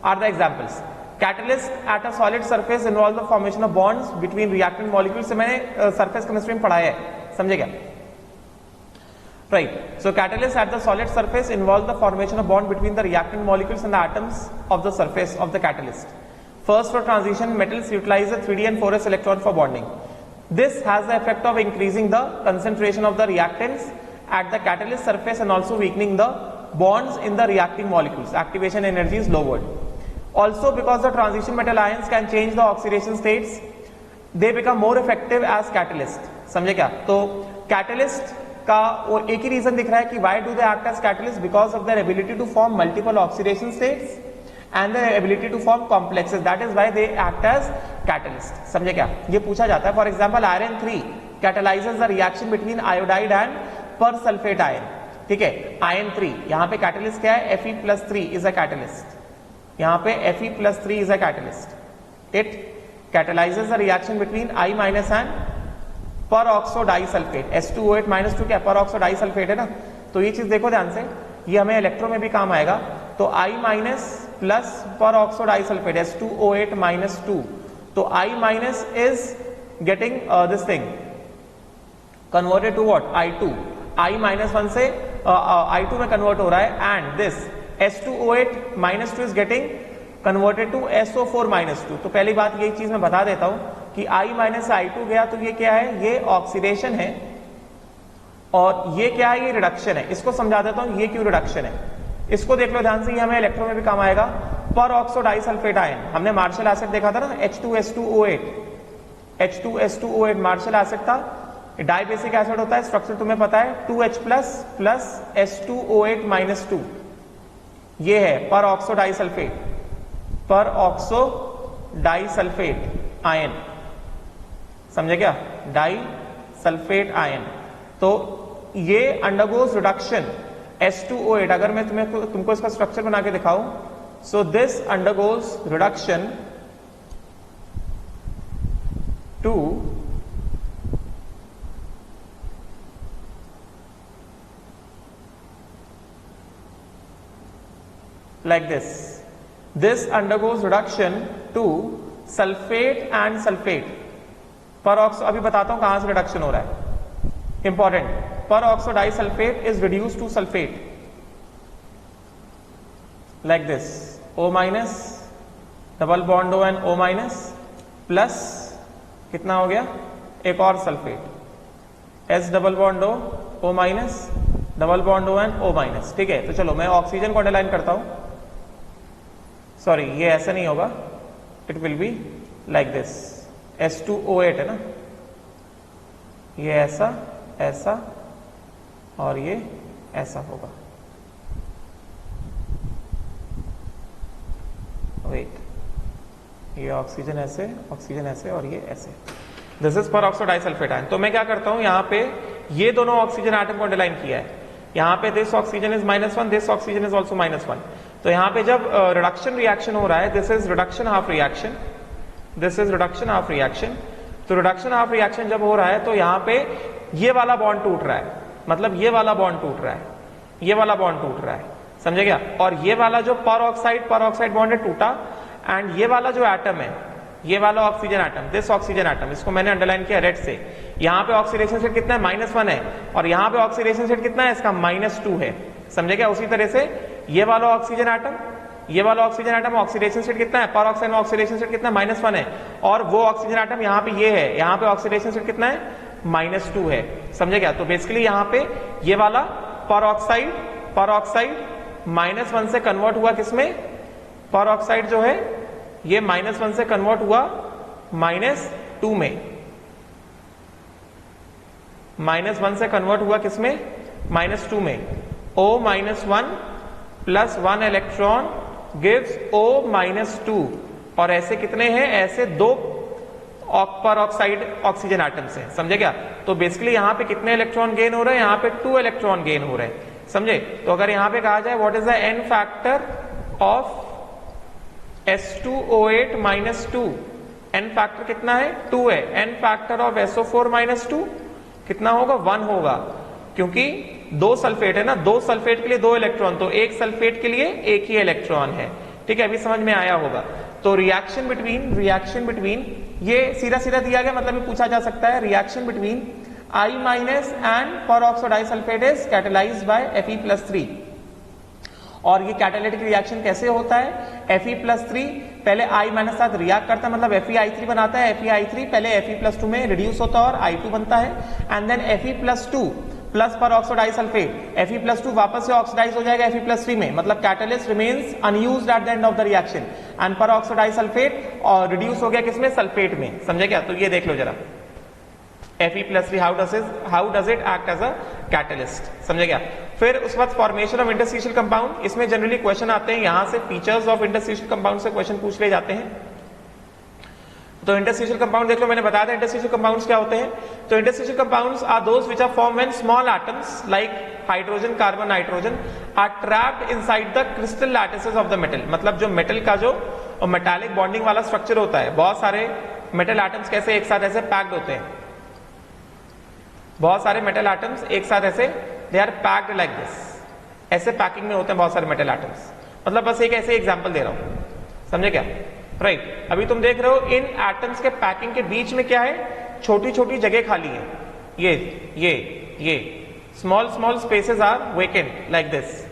Are the examples? Catalyst at a solid surface involves the formation of bonds between reactant molecules. से मैंने surface chemistry में पढ़ाया है, समझे क्या? Right. So catalyst at the solid surface involves the formation of bond between the reactant molecules and the atoms of the surface of the catalyst. First, for transition, metals utilize the 3d and 4s electron for bonding. This has the effect of increasing the concentration of the reactants at the catalyst surface and also weakening the bonds in the reacting molecules. Activation energy is lowered. Also, because the transition metal ions can change the oxidation states, they become more effective as catalyst. समझे क्या? तो catalyst का वो एक ही reason दिख रहा है कि why do they act as catalyst? Because of their ability to form multiple oxidation states and their ability to form complexes. That is why they act as catalyst. समझे क्या? ये पूछा जाता है. For example, iron 3 catalyzes the reaction between iodide and persulfate ion. ठीक है? Iron 3 यहाँ पे catalyst क्या है? Fe+3 is a catalyst. यहाँ पे Fe+3 is a catalyst. It catalyzes the reaction between I- and peroxo disulfate. S2O8-2 क्या peroxo disulfate है ना? तो ये चीज देखो ध्यान से, ये हमें इलेक्ट्रो में भी काम आएगा. तो I- plus peroxo disulfate S2O8-2. तो I- is getting this thing converted to what? I2. I-1 से I2 में convert हो रहा है, and this S2O8-2 is getting converted to SO4-2. तो पहली बात यही चीज मैं बता देता हूं कि I- से I2 गया तो ये क्या है? ये ऑक्सीडेशन है, और ये क्या है? ये रिडक्शन है. इसको समझा देता हूं ये क्यों रिडक्शन है. इसको देख लो ध्यान से, ये हमें इलेक्ट्रो में भी काम आएगा. peroxo disulfate आयन, हमने मार्शल एसिड देखा था ना, H2S2O8 मार्शल एसिड था. डाई बेसिक एसिड होता है, स्ट्रक्चर तुम्हें पता है, 2H+ प्लस S2O8-2. ये है peroxo disulfate आयन. समझे क्या? Disulphate ion. तो ये अंडरगोज रिडक्शन S2O8. अगर मैं तुमको इसका स्ट्रक्चर बना के दिखाऊं, so this undergoes reduction to like this. This undergoes reduction to sulfate and sulfate. Peroxo, अभी बताता हूं कहां से रिडक्शन हो रहा है, important. Peroxo disulfate is reduced to sulfate like this. O- double bond O and O- plus कितना हो गया? एक और sulphate, S double bond O- double bond O and O-. ठीक है, तो चलो मैं ऑक्सीजन को अंडरलाइन करता हूं. सॉरी, ये ऐसा नहीं होगा, it will be like this. S2O8 है ना, ये ऐसा ऐसा और ये ऐसा होगा. वेट, ये ऑक्सीजन ऐसे और ये ऐसे. This is peroxo disulfate ion. तो मैं क्या करता हूं, यहां पे ये दोनों ऑक्सीजन एटम को अंडरलाइन किया है. यहां पे this oxygen is -1, this oxygen is also -1. तो यहां पे जब रिडक्शन रिएक्शन हो रहा है, this is reduction half reaction, this is reduction half reaction. तो रिडक्शन हाफ रिएक्शन जब हो रहा है तो यहां पे ये वाला बॉन्ड टूट रहा है, मतलब ये वाला बॉन्ड टूट रहा है, ये वाला बॉन्ड टूट रहा है. समझे क्या? और ये वाला जो पेरोक्साइड बॉन्ड है टूटा, एंड ये वाला जो एटम है, ये वाला oxygen atom, this oxygen atom, इसको मैंने अंडरलाइन किया रेड से. यहां पे ऑक्सीडेशन स्टेट कितना है? -1 है, और यहां पे ऑक्सीडेशन स्टेट कितना है? इसका -2 है. समझे क्या? उसी तरह से ये वाला ऑक्सीजन एटम, ये वाला ऑक्सीजन एटम ऑक्सीडेशन स्टेट कितना है? पेरोक्साइड में ऑक्सीडेशन स्टेट कितना है? -1 है. और वो ऑक्सीजन एटम यहाँ पे ये है, यहाँ पे ऑक्सीडेशन स्टेट कितना है? -2 है. समझे क्या? तो बेसिकली यहाँ पे ये वाला पेरोक्साइड -1 से कन्वर्ट हुआ किसमें? पेरोक्साइड जो है ये -1 से कन्वर्ट हुआ -2 में. -1 से कन्वर्ट हुआ किसमें? -2 में. O-1 plus 1 electron gives O-2. और ऐसे कितने हैं? ऐसे 2 पर ऑक्साइड ऑक्सीजन एटम से, समझे क्या? तो बेसिकली यहाँ पे कितने इलेक्ट्रॉन गेन हो रहे हैं? यहाँ पे 2 इलेक्ट्रॉन गेन हो रहे हैं, समझे? तो अगर यहाँ पे कहा जाए what is the n factor of S2O8 minus 2, n factor कितना है? 2 है। N factor of SO4 minus 2 कितना होगा? 1 होगा, क्योंकि 2 सल्फेट है ना, 2 सल्फेट के लिए 2 इलेक्ट्रॉन, तो एक सल्फेट के लिए एक ही इलेक्ट्रॉन है, ठीक है? अभी समझ में आया होगा। तो रिएक्शन बिटवीन ये सीधा सीधा दिया गया, मतलब ये पूछा जा सकता है, reaction between I minus and peroxo disulphate is catalysed by Fe+3। और ये कैटालिटिक रिएक्शन कैसे होता है? Fe+3 पहले I माइनस साथ रिएक्ट करता है, मतलब FeI3 बनाता है। FeI3 पहले Fe+2 में रिड्यूस होता है और I2 बनता है, and then Fe+2 plus peroxo disulphate, Fe+2 वापस से ऑक्सीडाइज हो जाएगा Fe+3 में, मतलब catalyst remains unused at the end of the reaction, and peroxo disulphate और रिड्यूस हो गया किसमें? सल्फेट में, समझे क्या? तो ये देख लो जरा, Fe+3 how does it act as a catalyst, समझे क्या? फिर उस वक्त फॉर्मेशन ऑफ इंटरस्टिशियल कंपाउंड, इसमें जनरली क्वेश्चन आते हैं, यहां से फीचर्स ऑफ इंटरस्टिशियल कंपाउंड से क्वेश्चन पूछ ले जाते हैं। तो इंटरस्टिशियल कंपाउंड देख लो, मैंने बताया था इंटरस्टिशियल कंपाउंड्स क्या होते हैं। तो interstitial compounds are those which are form when small atoms like hydrogen, carbon, nitrogen are trapped inside the crystal lattices of the metal. मतलब जो मेटल का जो मेटालिक बॉन्डिंग वाला स्ट्रक्चर होता है, बहुत सारे मेटल एटम्स कैसे एक साथ ऐसे पैक्ड होते हैं, बहुत सारे मेटल एटम्स एक साथ ऐसे they are packed like this, ऐसे पैकिंग में होते हैं बहुत सारे मेटल एटम्स। मतलब बस एक ऐसे एग्जांपल दे रहा हूं, समझे क्या? राइट अभी तुम देख रहे हो इन एटम्स के पैकिंग के बीच में क्या है? छोटी छोटी जगह खाली है, ये small small spaces are vacant like this,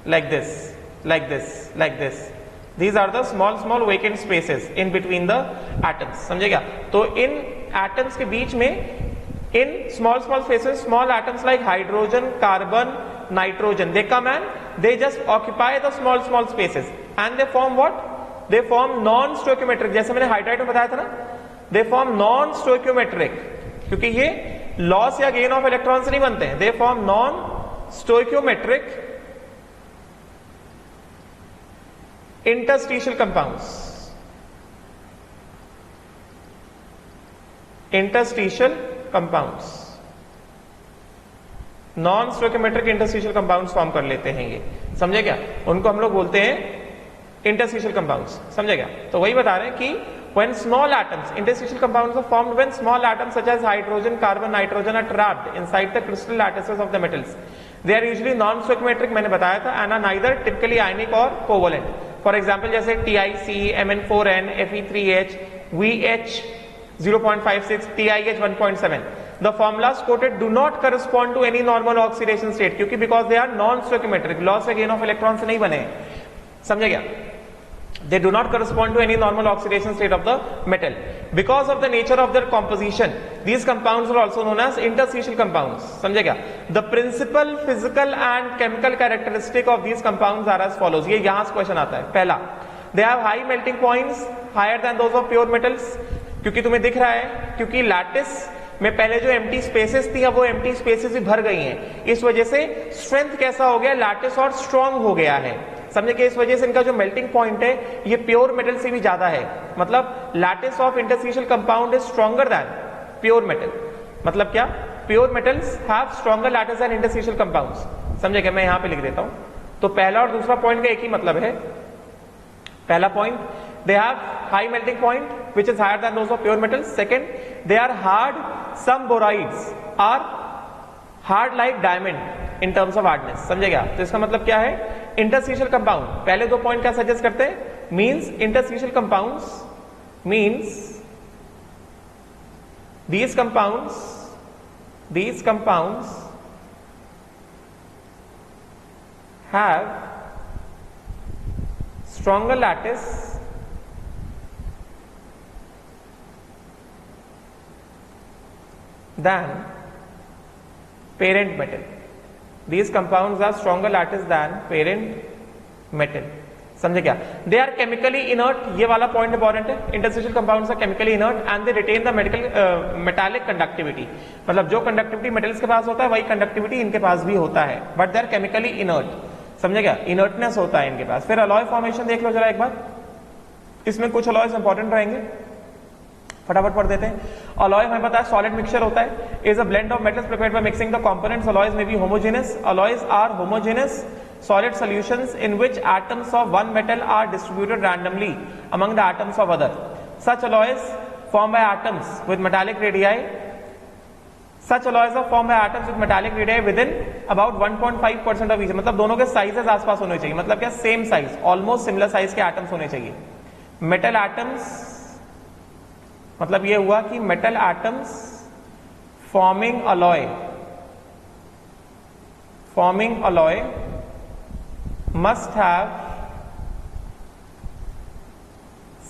like this, like this, like this. These are the small small vacant spaces in between the atoms, समझे क्या? तो इन एटम्स के बीच में in small spaces, small atoms like hydrogen, carbon, nitrogen, they come and they just occupy the small spaces and they form what? They form non-stoichiometric, जैसे मैंने hydride में बताया था ना, they form non-stoichiometric, क्योंकि ये लॉस या गेन ऑफ इलेक्ट्रॉन से नहीं बनते हैं, they form non-stoichiometric interstitial compounds, interstitial compounds, non stoichiometric interstitial compounds form कर लेते हैं ये, समझे क्या? उनको हम लोग बोलते हैं इंटरस्टिशियल कंपाउंड्स, समझे क्या? तो वही बता रहे हैं कि when small atoms, interstitial compounds are formed when small atoms such as hydrogen, carbon, nitrogen are trapped inside the crystal lattices of the metals. They are usually non-stoichiometric, मैंने बताया था, and are neither typically ionic or covalent. For example जैसे TiC, Mn4n, Fe3H, VH 0.56, TiH 1.7. The formulas quoted do not correspond to any normal oxidation state, क्योंकि because they are non-stoichiometric, loss या gain of electron से नहीं बने, समझे क्या? They do not correspond to any normal oxidation state of the metal. Because of the nature of their composition, these compounds are also known as interstitial compounds, समझे क्या? The principal physical and chemical characteristic of these compounds are as follows. ये यहाँ से question आता है। पहला, they have high melting points, higher than those of pure metals, क्योंकि तुम्हें दिख रहा है, क्योंकि लैटिस में पहले जो एम्प्टी स्पेसेस थी अब वो एम्प्टी स्पेसेस भी भर गई हैं, इस वजह से स्ट्रेंथ कैसा हो गया? लैटिस और स्ट्रॉन्ग हो गया है, समझे कि इस वजह से इनका जो मेल्टिंग पॉइंट है ये प्योर मेटल से भी ज्यादा है। मतलब lattice of interstitial compound is stronger than pure metal. मतलब क्या? Pure metals have stronger lattice than interstitial compounds, समझे क्या? मैं यहां पे लिख देता हूं। तो पहला और दूसरा पॉइंट का एक ही मतलब है। पहला point, they have high melting point which is higher than those of pure metals. Second, they are hard. Some borides are hard like diamond in terms of hardness, समझे क्या? तो इसका मतलब क्या है? इंटरस्टिशियल कंपाउंड, पहले दो पॉइंट क्या सजेस्ट करते हैं? Means interstitial compounds means these compounds have stronger lattice than parent metal. These compounds are stronger lattice than parent metal, समझे क्या? They are chemically inert, ये वाला पॉइंट इंपॉर्टेंट है। Interstitial compounds are chemically inert and they retain the metallic conductivity. मतलब जो conductivity metals के पास होता है वही कंडक्टिविटी इनके पास भी होता है, but they are chemically inert, समझे क्या? इनर्टनेस होता है इनके पास। फिर अलॉय फॉर्मेशन देख लो जरा एक बार, इसमें कुछ अलॉयज इंपॉर्टेंट रहेंगे। फटाफट पढ़ देते हैं। अलॉय हमें पता है सॉलिड मिक्सचर होता है, is a blend of metals prepared by mixing the components. Alloys may be homogeneous, alloys are homogeneous solid solutions in which atoms of one metal are distributed randomly among the atoms of other. Such alloys formed by atoms with metallic radii. Such alloys are formed by atoms with metallic radii within about 1.5% of each. मतलब दोनों के sizes आसपास होने चाहिए, मतलब क्या same size, almost similar size के atoms होने चाहिए। मेटल एटम्स मतलब ये हुआ कि metal atoms forming alloy must have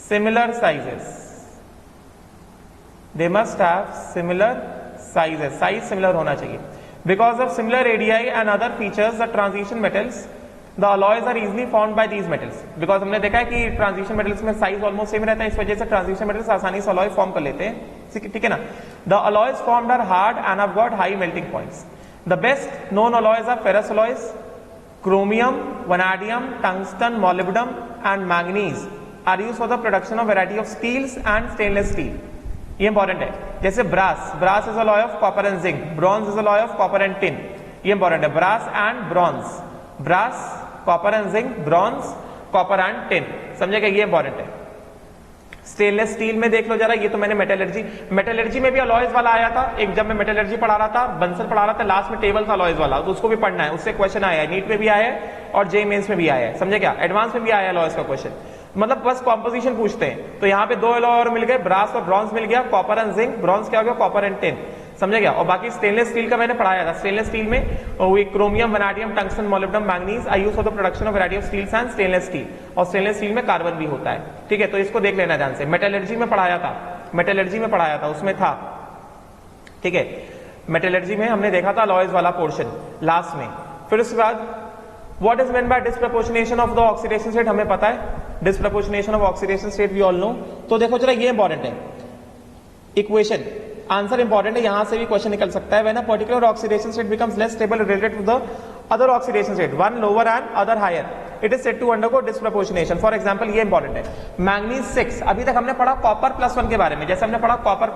similar sizes. They must have similar sizes. Size similar होना चाहिए. Because of similar radii and other features, the transition metals, the alloys are easily formed by these metals. Because हमने देखा है कि transition metals में size almost same रहता है, इस वजह से transition metals आसानी से alloy form कर लेते हैं, ठीक है ना। The alloys formed are hard and have got high melting points. The best known alloys are ferrous alloys. Chromium, vanadium, tungsten, molybdenum and manganese are used for the production of variety of steels and stainless steel. ये important है। जैसे brass is alloy of copper and zinc, bronze is alloy of copper and tin. ये important है, brass and bronze, copper and zinc, bronze, copper and tin, समझेगा, ये important है। Stainless steel में देख लो जरा, ये तो मैंने मेटलर्जी में भी अलॉयज वाला आया था, एक जब मैं मेटलर्जी पढ़ा रहा था, बंसल पढ़ा रहा था, लास्ट में टेबल था अलॉयज वाला, तो उसको भी पढ़ना है, उससे क्वेश्चन आया है, नीट में भी आया है और जे मेंस में भी आया है, समझे क्या, एडवांस में भी आया है अलॉयज का क्वेश्चन। मतलब बस कॉम्पोजिशन पूछते हैं, तो यहाँ पे दो अलॉय और मिल गए, ब्रास और ब्रॉन्ज मिल गया, कॉपर एंड जिंक, ब्रॉन्ज क्या हो गया, कॉपर एंड टिन, समझे क्या। और बाकी स्टेनलेस स्टील का मैंने पढ़ाया था, स्टेनलेस स्टील में chromium, vanadium, tungsten, molybdenum, manganese I use for the production of variety of steels and stainless steel. और स्टेनलेस स्टील में कार्बन भी होता है, ठीक है, तो इसको देख लेना ध्यान से। मेटलर्जी में पढ़ाया था, उसमें था, ठीक है, मेटलर्जी में हमने देखा था अलॉयज वाला पोर्शन लास्ट में। फिर उसके बाद what is meant by disproportionation of the oxidation state, हमें पता है disproportionation of oxidation state we all know. तो देखो जरा, ये इंपॉर्टेंट है इक्वेशन, आंसर इंपॉर्टेंट है, यहां से भी क्वेश्चन निकल सकता है। When a particular oxidation state becomes less stable related to the other oxidation state, one lower and other higher, it is said to undergo disproportionation. For example ये important है, manganese 6, अभी तक हमने पढ़ा कॉपर +1 के बारे में, जैसे हमने पढ़ा copper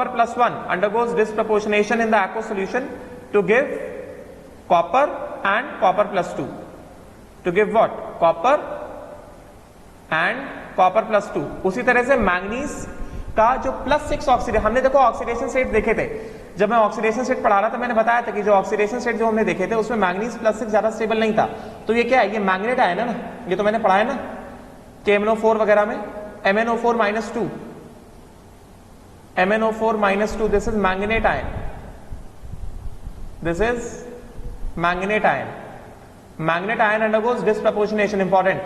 plus one undergoes disproportionation in the aqueous solution to give copper and copper +2, to give what, copper and copper +2। उसी तरह से मैंगनीज का जो +6 ऑक्सीडेशन, हमने देखो ऑक्सीडेशन स्टेट देखे थे, जब मैं ऑक्सीडेशन स्टेट पढ़ा रहा था मैंने बताया था कि जो ऑक्सीडेशन स्टेट जो हमने देखे थे उसमें मैंगनीज +6 ज्यादा स्टेबल नहीं था। तो ये क्या है, ये मैग्नेट आयन है ना, ये तो मैंने पढ़ाया ना KMnO4 वगैरह में, MnO4 -2, MnO4 -2, this is manganate ion, this is manganate ion. Manganate ion undergoes disproportionation, important.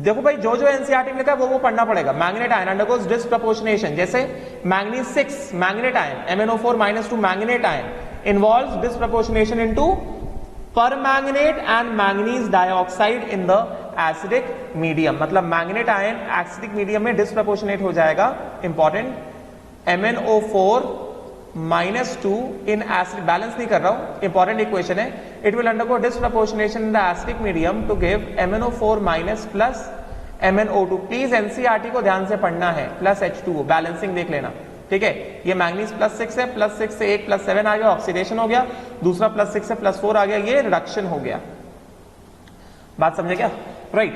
देखो भाई, जो एनसीईआरटी में लिखा है वो पढ़ना पड़ेगा। मैग्नेट आयन अंडरगोज डिस्प्रपोर्शनेशन, जैसे manganese 6 manganate ion, MnO4 -2 manganate ion involves disproportionation into permanganate and manganese dioxide in the acidic medium. मतलब मैग्नेट आयन एसिडिक मीडियम में डिस्प्रपोर्शनेट हो जाएगा, important. MnO4 -2 in acid, balance नहीं कर रहा हूं, important equation है। It will undergo disproportionation in the acidic medium to give MnO4- plus MnO2। Please NCERT को ध्यान से पढ़ना है, +H2O, बैलेंसिंग देख लेना, ठीक है। ये मैंगनीज +6 है, +6 से एक +7 आ गया, ऑक्सीडेशन हो गया, दूसरा +6 से +4 आ गया, ये रिडक्शन हो गया। बात समझे क्या, राइट।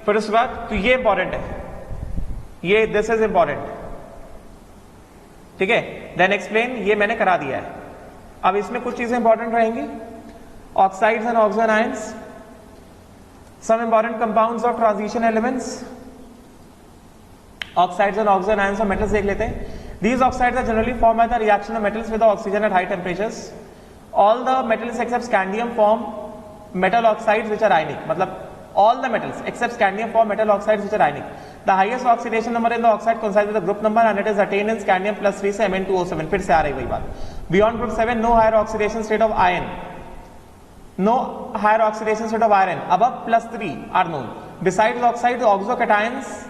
फिर उसके बाद तो ये इंपॉर्टेंट है, ये दिस इज इंपॉर्टेंट, ठीक है। देन एक्सप्लेन, ये मैंने करा दिया है। अब इसमें कुछ चीजें इंपॉर्टेंट रहेंगी, oxides and oxygen ions, some important compounds of transition elements, oxides and oxygen ions और मेटल्स देख लेते हैं। These oxides are generally formed by the reaction of metals with the oxygen at high temperatures. All the metals except scandium form metal oxides which are ionic. मतलब all the metals except scandium form metal oxides which are ionic. The highest oxidation number in the oxide coincides with the group number and it is attained in scandium +3 से Mn2O7। फिर से आ रही वही बात। Beyond group 7, no higher oxidation state of iron. No higher oxidation state of iron above +3 are known. Besides the oxides, oxocations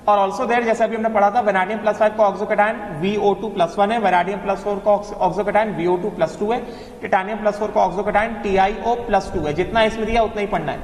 और also there, जैसे अभी हमने पढ़ा था, वेनाडियम +5 का ऑक्सोकेटायन VO2+1 है, वेराडियम +4 का ऑक्सोकेटायन VO2+2 है, टिटानियम +4 का ऑक्सोकेटायन TiO+2 है। जितना इसमें दिया उतना ही पढ़ना है,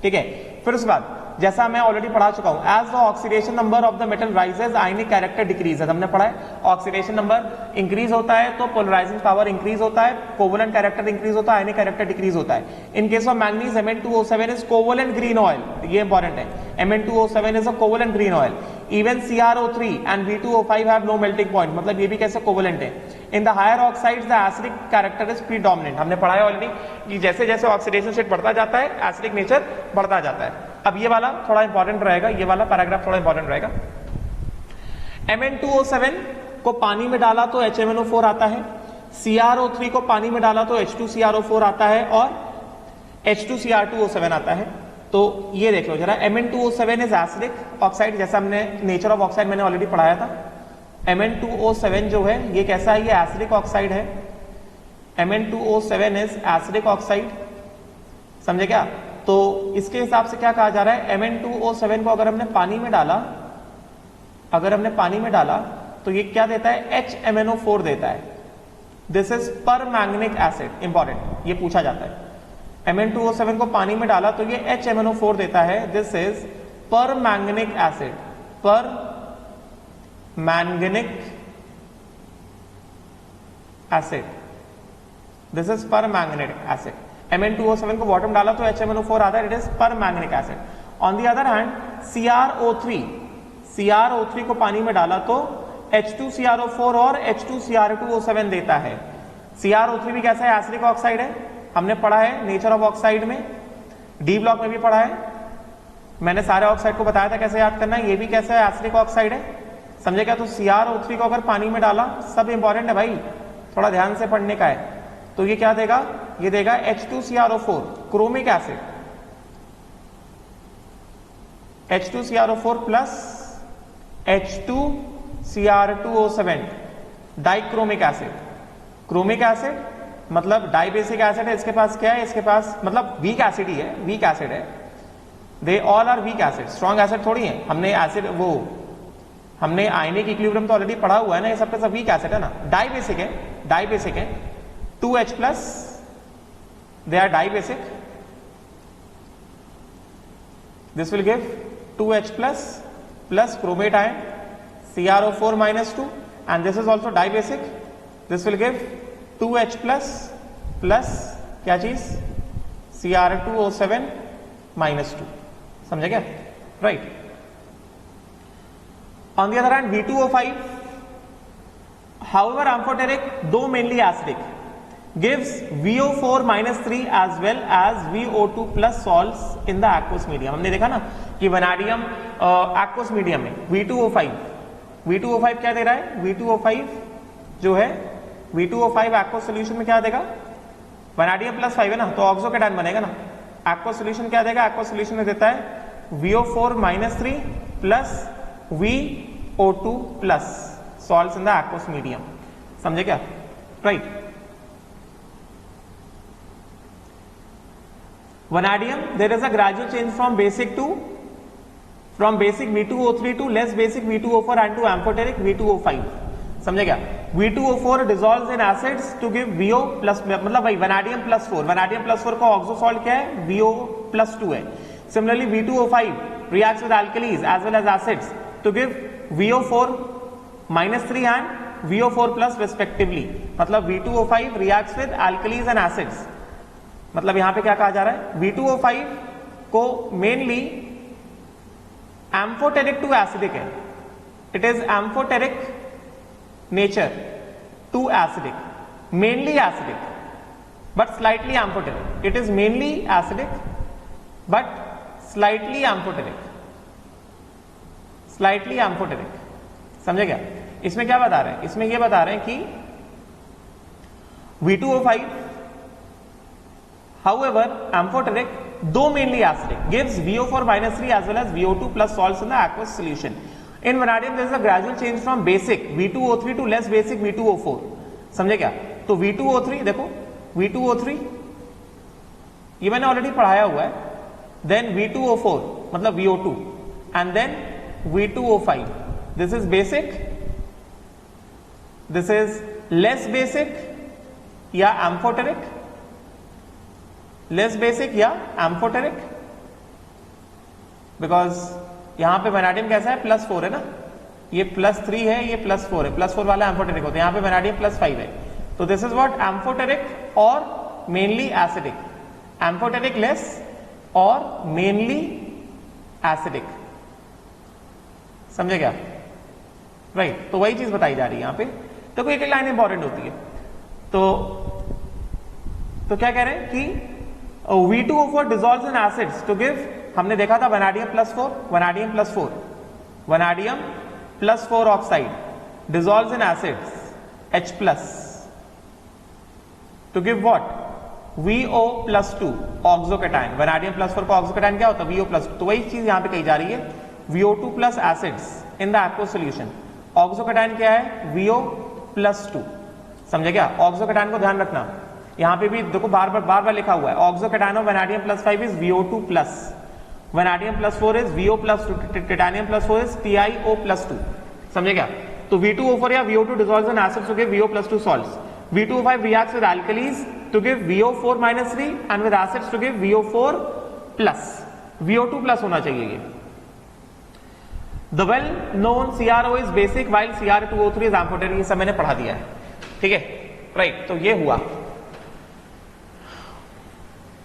ठीक है। फिर उसके बाद जैसा मैं ऑलरेडी पढ़ा चुका हूं, as the oxidation number of the metal rises ionic character decreases. हमने पढ़ा है ऑक्सीडेशन नंबर इंक्रीज होता है तो पोलराइजिंग पावर इंक्रीज होता है, कोवलेंट कैरेक्टर इंक्रीज होता है, आयनिक कैरेक्टर डिक्रीज होता है। In case of manganese Mn2O7 is covalent green oil, ये इंपॉर्टेंट है, Mn2O7 is a covalent green oil. Even CrO3 and V2O5 have no melting point, मतलब ये भी कैसे कोवलेंट है। In the higher oxides the acidic character is predominant, हमने पढ़ा है ऑलरेडी कि जैसे जैसे ऑक्सीडेशन स्टेट बढ़ता जाता है एसिडिक नेचर बढ़ता जाता है। अब ये वाला थोड़ा इंपॉर्टेंट रहेगा, ये वाला पैराग्राफ थोड़ा इंपॉर्टेंट रहेगा। Mn2O7 को पानी में डाला तो HMnO4 आता है, CrO3 को पानी में डाला तो H2CrO4 आता है और H2Cr2O7 आता है। तो ये देख लो जरा, Mn2O7 इज एसिडिक ऑक्साइड, जैसा हमने नेचर ऑफ ऑक्साइड मैंने ऑलरेडी पढ़ाया था। Mn2O7 जो है ये कैसा है, ये एसिडिक ऑक्साइड है। Mn2O7 इज एसिडिक ऑक्साइड, समझे क्या। तो इसके हिसाब से क्या कहा जा रहा है, Mn2O7 को अगर हमने पानी में डाला, अगर हमने पानी में डाला तो ये क्या देता है, HMnO4 देता है। This is permanganic acid, important, ये पूछा जाता है। Mn2O7 को पानी में डाला तो ये HMnO4 देता है। This is permanganic acid, पर मैंगनिक एसिड, दिस इज पर मैंगनेटिक एसिड। Mn2O7 को वाटर में डाला तो HMnO4 आता है, it is permanganic acid. On the other hand CrO3 को पानी में डाला तो H2CrO4 और H2Cr2O7 देता है। CrO3 भी कैसा है, एसिडिक ऑक्साइड है, हमने पढ़ा है नेचर ऑफ ऑक्साइड में, डी ब्लॉक में भी पढ़ा है, मैंने सारे ऑक्साइड को बताया था कैसे याद करना है। ये भी कैसा है, एसिडिक ऑक्साइड है, समझे क्या। तो CrO3 को अगर पानी में डाला, सब इंपॉर्टेंट है भाई, थोड़ा ध्यान से पढ़ने का है। तो ये क्या देगा, ये देगा H2CrO4 chromic acid, H2CrO4 plus H2Cr2O7 dichromic acid. Chromic acid मतलब डाइबेसिक एसिड है, इसके पास क्या है, इसके पास मतलब वीक एसिड ही है, वीक एसिड है। They all are weak acid, strong acid थोड़ी है। हमने एसिड हमने आयनिक इक्विलिब्रियम तो ऑलरेडी पढ़ा हुआ है ना, ये सबके सब वीक एसिड है ना। डाइबेसिक है, डाइबेसिक है, 2H plus, they are dibasic, this will give 2H plus plus chromate ion CrO4 minus 2 and this is also dibasic, this will give 2H plus plus क्या चीज, Cr2O7 minus 2, समझे क्या, right। On the other hand V2O5 however amphoteric though mainly acidic gives VO4 minus 3 as well as VO2 plus salts in the aqueous medium। हमने देखा ना कि vanadium aqueous medium में V2O5 क्या दे रहा है, V2O5 जो है, V2O5 aqueous solution में क्या देगा, वनाडियम प्लस 5 है ना, तो ऑक्सो कैटायन बनेगा ना। aqueous solution क्या देगा, aqueous solution में देता है VO4 minus 3 plus VO2 plus salts in the aqueous medium, समझे क्या, right। Vanadium, there is a gradual change from basic V2O3 to less basic V2O4 and to amphoteric V2O5, समझे क्या। V2O4 dissolves in acids to give VO plus, मतलब भाई vanadium plus 4, vanadium plus 4 का oxo salt क्या है, VO plus 2 है। Similarly V2O5 reacts with alkalis as well as acids to give VO4 minus 3 and VO4 plus respectively, मतलब V2O5 reacts with alkalis and acids, मतलब यहां पे क्या कहा जा रहा है, V2O5 को मेनली एम्फोटेरिक टू एसिडिक है, it is amphoteric nature to acidic, mainly acidic but slightly amphoteric, it is mainly acidic but slightly amphoteric, slightly amphoteric, समझे क्या। इसमें क्या बता रहे हैं, इसमें ये बता रहे हैं कि V2O5 however amphoteric though mainly acidic gives VO4 minus 3 as well as VO2 plus salts in the aqueous solution. In vanadium there is a gradual change from basic V2O3 to less basic V2O4, समझे क्या। तो V2O3 देखो, V2O3 ये मैंने already पढ़ाया हुआ है, then V2O4 मतलब VO2 and then V2O5, this is basic, this is less basic या amphoteric, लेस बेसिक या एम्फोटेरिक, बिकॉज यहाँ पे वैनाडियम कैसा है, +4 है ना, ये +3 है, ये +4 है, +4 वाला एम्फोटेरिक होता है, यहाँ पे वैनाडियम +5 है, तो दिस इज व्हाट एम्फोटेरिक और मेनली एसिडिक, एम्फोटेरिक लेस और मेनली एसिडिक, समझे क्या, राइट। तो वही चीज बताई जा रही है यहाँ पे। तो कोई एक लाइन इंपॉर्टेंट होती है, तो क्या कह रहे हैं कि V2O4 dissolves in acids to give, हमने देखा था वैनाडियम +4, वैनाडियम +4, वैनाडियम +4 oxide dissolves in acids H+ to give what, VO+2 ऑक्सोकेटायन, वैनाडियम +4 का ऑक्सोकेटायन क्या होता है, VO+2, तो वही चीज यहां पे कही जा रही है, VO2+ acids in the aqueous solution, oxocation क्या है, VO+2, समझे क्या, ऑक्सोकेटायन को ध्यान रखना, यहां पे भी देखो बार बार लिखा हुआ है, oxocation of vanadium +5 is VO2+, vanadium +4 is VO+2, titanium +4 is TiO+2, समझे क्या। तो V2O4 या VO2 dissolves in acids to give VO+2 salts, V2O5 reacts with alkalis to give VO4-3 and with acids to give VO4+, VO2+ होना चाहिए ये। The well known CRO is basic while Cr2O3 is amphoteric, ये सब मैंने पढ़ा दिया है, ठीक है, राइट। तो ये हुआ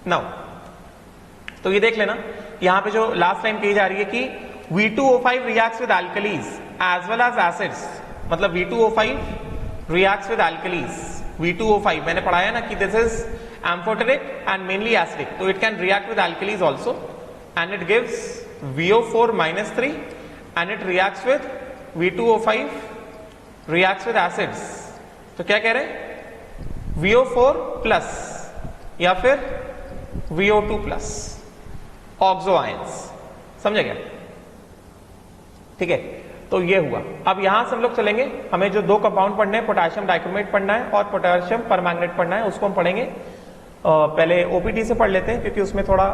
नाउ, तो ये देख लेना, यहां पे जो लास्ट लाइन कही जा रही है कि V2O5 reacts with alkalis as well as acids, मतलब V2O5 reacts with alkalis, V2O5 मैंने पढ़ाया ना कि this is amphoteric and mainly acidic, तो it can react with alkalis also and it gives VO4-3 and it reacts with V2O5 reacts with acids, तो क्या कह रहे हैं, VO4+ या फिर VO2+ ऑक्सो आयंस, समझे क्या, ठीक है। तो ये हुआ। अब यहां से हम लोग चलेंगे, हमें जो 2 कंपाउंड पढ़ने हैं, पोटेशियम डाइक्रोमेट पढ़ना है और पोटेशियम परमैंगनेट पढ़ना है, उसको हम पढ़ेंगे। पहले ओपीटी से पढ़ लेते हैं क्योंकि उसमें थोड़ा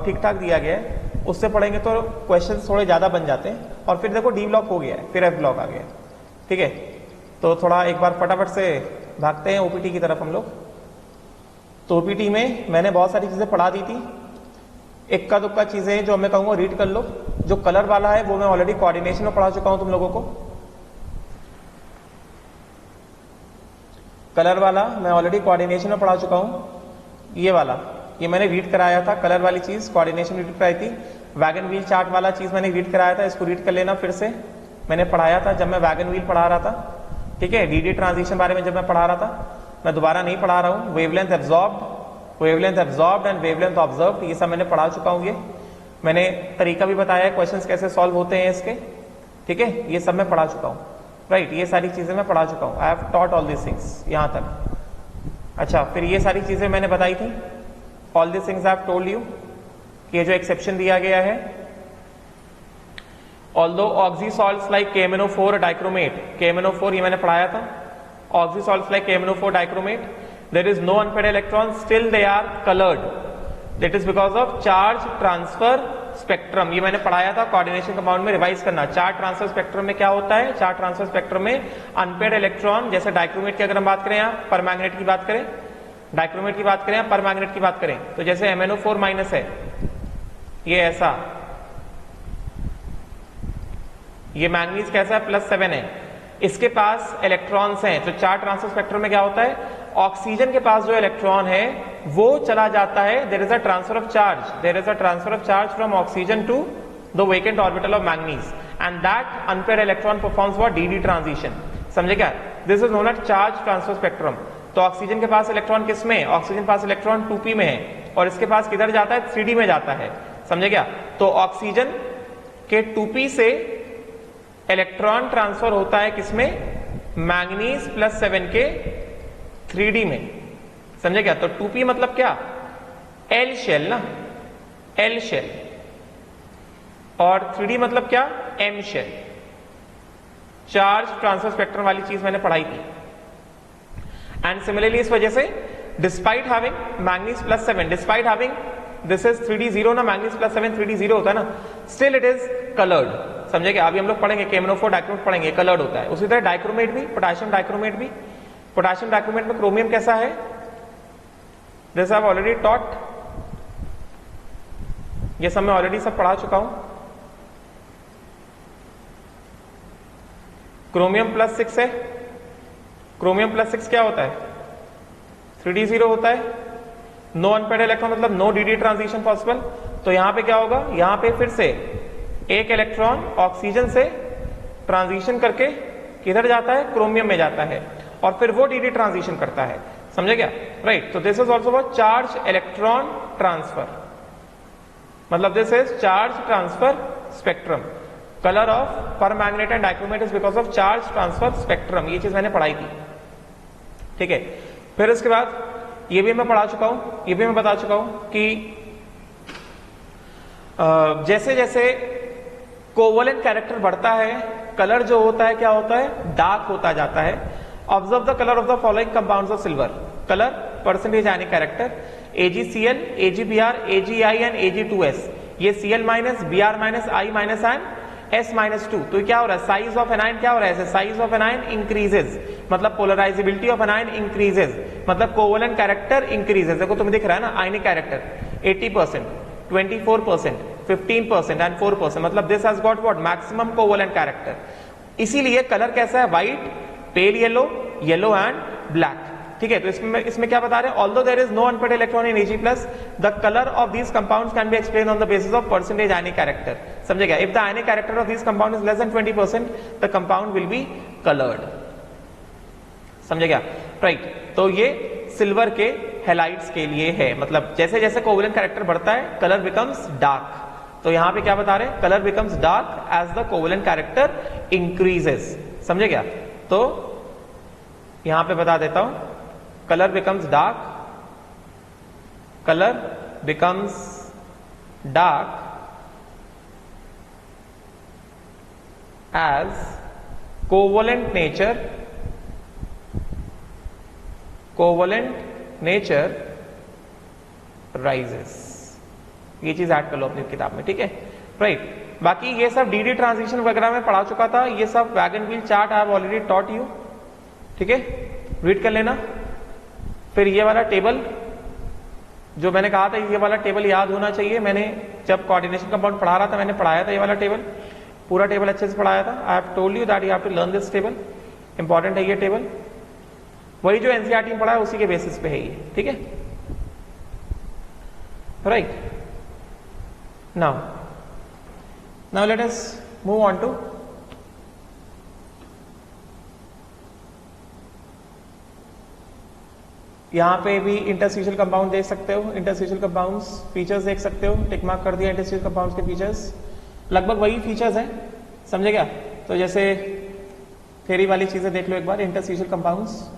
ठीक ठाक दिया गया है, उससे पढ़ेंगे तो क्वेश्चन थोड़े ज्यादा बन जाते हैं, और फिर देखो डी ब्लॉक हो गया है, फिर एफ ब्लॉक आ गया, ठीक है। तो थोड़ा एक बार फटाफट से भागते हैं ओपीटी की तरफ हम लोग। तो ओपीटी में मैंने बहुत सारी चीजें पढ़ा दी थी, इक्का दुक्का चीजें जो मैं कहूंगा रीड कर लो। जो कलर वाला है वो मैं ऑलरेडी कोऑर्डिनेशन में पढ़ा चुका हूं तुम लोगों को, कलर वाला मैं ऑलरेडी कोऑर्डिनेशन में पढ़ा चुका हूं, ये वाला ये मैंने रीड कराया था, कलर वाली चीज कोऑर्डिनेशन रीड कराई थी। वैगन व्हील चार्ट वाला चीज मैंने रीड कराया था, इसको रीड कर लेना फिर से, मैंने पढ़ाया था जब मैं वैगन व्हील पढ़ा रहा था, ठीक है। डीडी ट्रांजिशन बारे में जब मैं पढ़ा रहा था, मैं दोबारा नहीं पढ़ा रहा हूं। Wavelength absorbed and wavelength observed, ये सब मैंने पढ़ा चुका हूं। ये मैंने तरीका भी बताया है, क्वेश्चंस कैसे सॉल्व होते हैं इसके, ठीक है, ये सब मैं पढ़ा चुका हूं, राइट। ये सारी चीजें मैं पढ़ा चुका हूं, I have taught all this things यहां तक। अच्छा, फिर ये सारी चीजें मैंने बताई थी, all this things I have told you, कि ये जो एक्सेप्शन दिया गया है, although oxy salts like KMnO4 dichromate, KMnO4 ये मैंने पढ़ाया था, oxy salts like KMnO4 dichromate, there is no unpaired electron, still they are colored, that is because of charge transfer spectrum, ये मैंने पढ़ाया था कोऑर्डिनेशन कंपाउंड में, रिवाइज करना। चार्ज ट्रांसफर स्पेक्ट्रम में क्या होता है, चार्ज ट्रांसफर स्पेक्ट्रम में अनपेयर्ड इलेक्ट्रॉन, जैसे डाइक्रोमेट की अगर हम बात करें, यहाँ परमैंगनेट की बात करें, डाइक्रोमेट की बात करें या परमैंगनेट की बात करें, तो जैसे MnO4- है, ये ऐसा, ये मैंगनीज कैसा है, +7 है, इसके पास इलेक्ट्रॉन्स हैं, तो चार्ज ट्रांसफर स्पेक्ट्रम में क्या होता है, ऑक्सीजन के पास जो इलेक्ट्रॉन है वो चला जाता है, there is a transfer of charge from oxygen to the vacant orbital of manganese, and that unpaired electron performs what, d d transition, समझे क्या, this is known as charge transfer spectrum. तो ऑक्सीजन के पास इलेक्ट्रॉन किस में, oxygen पास electron 2p में है, और इसके पास किधर जाता है, 3d में जाता है, समझे क्या। तो ऑक्सीजन के 2p से इलेक्ट्रॉन ट्रांसफर होता है किसमें, मैंगनीज +7 के 3d में, समझे क्या। तो 2p मतलब क्या, L शेल ना, L शेल, और 3d मतलब क्या, M shell. Charge transfer spectrum वाली चीज मैंने पढ़ाई थी। एंड सिमिलरली इस वजह से despite having manganese +7, despite having this is 3d 0 ना, मैंगनीज +7 3d 0 होता है ना, स्टिल इट इज कलर्ड, समझे क्या। अभी हम लोग पढ़ेंगे KMnO4 डाइक्रोमेट पढ़ेंगे, कलर्ड होता है। उसी तरह डाइक्रोमेट भी, पोटेशियम डाइक्रोमेट भी, पोटेशियम डाइक्रोमेट में क्रोमियम कैसा है, this I have already taught, ये सब मैं ऑलरेडी सब पढ़ा चुका हूं, क्रोमियम प्लस 6 है, क्रोमियम प्लस 6 क्या होता है? 3d0 होता है, नो अनपेयर्ड इलेक्ट्रॉन मतलब नो dd ट्रांजिशन पॉसिबल। तो यहां पे क्या होगा, यहां पे फिर से एक इलेक्ट्रॉन ऑक्सीजन से ट्रांजिशन करके किधर जाता है? क्रोमियम में जाता है, और फिर वो dd ट्रांजिशन करता है, समझे क्या? राइट। तो this is also a charge electron transfer, मतलब this is charge transfer spectrum. Colour of permanganate and dichromate is because of charge transfer spectrum. ये चीज मैंने पढ़ाई थी, ठीक है। फिर इसके बाद ये भी मैं पढ़ा चुका हूं, ये भी मैं बता चुका हूं कि जैसे जैसे कोवलेंट कैरेक्टर बढ़ता है, कलर जो होता है क्या होता है? डार्क होता जाता है। Observe the colour of the following compounds of silver. Colour, percentage ionic character, AgCl, AgBr, AgI and Ag2S। ये Cl minus, Br minus, I minus and S minus 2। तो क्या हो रहा है? साइज ऑफ एनाइन क्या हो रहा है? साइज ऑफ एनाइन इंक्रीजेज, मतलब पोलराइजेबिलिटी ऑफ एनाइन इंक्रीजेज, मतलब कोवलेंट कैरेक्टर इंक्रीजेज। देखो तुम्हें दिख रहा है ना, आयनिक कैरेक्टर 80%, 24%, 15% एंड 4%, मतलब this has got what? Maximum covalent character. इसीलिए कलर कैसा है? White, pale yellow, yellow and black, ठीक है। तो इसमें क्या बता रहे हैं? Although there is no unpaired electron in Ag+, the colour of these compounds can be explain on the basis of percentage ionic character. समझेगा? If the ionic character of these compound is less than 20%, the compound will be coloured. समझेगा? Right. तो ये silver के halides के लिए है, मतलब जैसे जैसे कोवलेंट कैरेक्टर बढ़ता है, कलर बिकम्स डार्क। तो यहां पे क्या बता रहे हैं? Colour becomes dark as the covalent character increases. समझे क्या? तो यहां पे बता देता हूं, color becomes dark, color becomes dark as covalent nature rises। ये चीज ऐड कर लो अपनी किताब में, ठीक है। राइट। बाकी ये सब dd ट्रांजिशन वगैरह में पढ़ा चुका था, ये सब wagon wheel chart I have already taught you, ठीक है, रीड कर लेना। फिर ये वाला टेबल जो मैंने कहा था, ये वाला टेबल याद होना चाहिए। मैंने जब कोऑर्डिनेशन कंपाउंड पढ़ा रहा था, मैंने पढ़ाया था ये वाला टेबल, पूरा टेबल अच्छे से पढ़ाया था। I have told you that you have to learn this table, important है ये टेबल। वही जो एनसीईआरटी में पढ़ा है उसी के बेसिस पे है ये, ठीक है। Right. Now let us move on to यहां पे भी इंटरस्टिशियल कंपाउंड देख सकते हो, इंटरस्टिशियल कंपाउंड्स फीचर्स देख सकते हो, टिक मार्क कर दिया इंटरस्टिशियल कंपाउंड्स के फीचर्स, लगभग वही फीचर्स हैं, समझे क्या? तो जैसे थ्योरी वाली चीजें देख लो एक बार। Interstitial compounds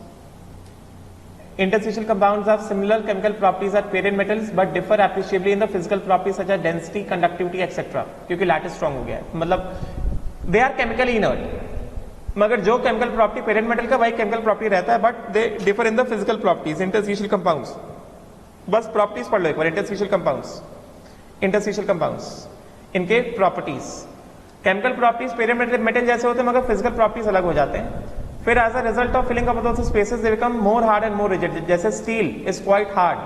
have similar chemical properties as parent metals but differ appreciably in the physical properties such as density, conductivity etc. क्योंकि लैटिस स्ट्रॉन्ग हो गया है, मतलब दे आर केमिकली इनर्ट, मगर जो केमिकल प्रॉपर्टी पेरेंट मेटल का वही केमिकल प्रॉपर्टी रहता है, but they differ in the physical properties. Interstitial compounds, बस प्रॉपर्टीज पढ़ लो एक बार। इंटरस्टिशियल कंपाउंड्स इनके properties, chemical properties parent metal जैसे होते हैं, मगर फिजिकल प्रॉपर्टीज अलग हो जाते हैं। फिर as a result of filling up of the spaces they become more hard and more rigid. जैसे steel is quite hard,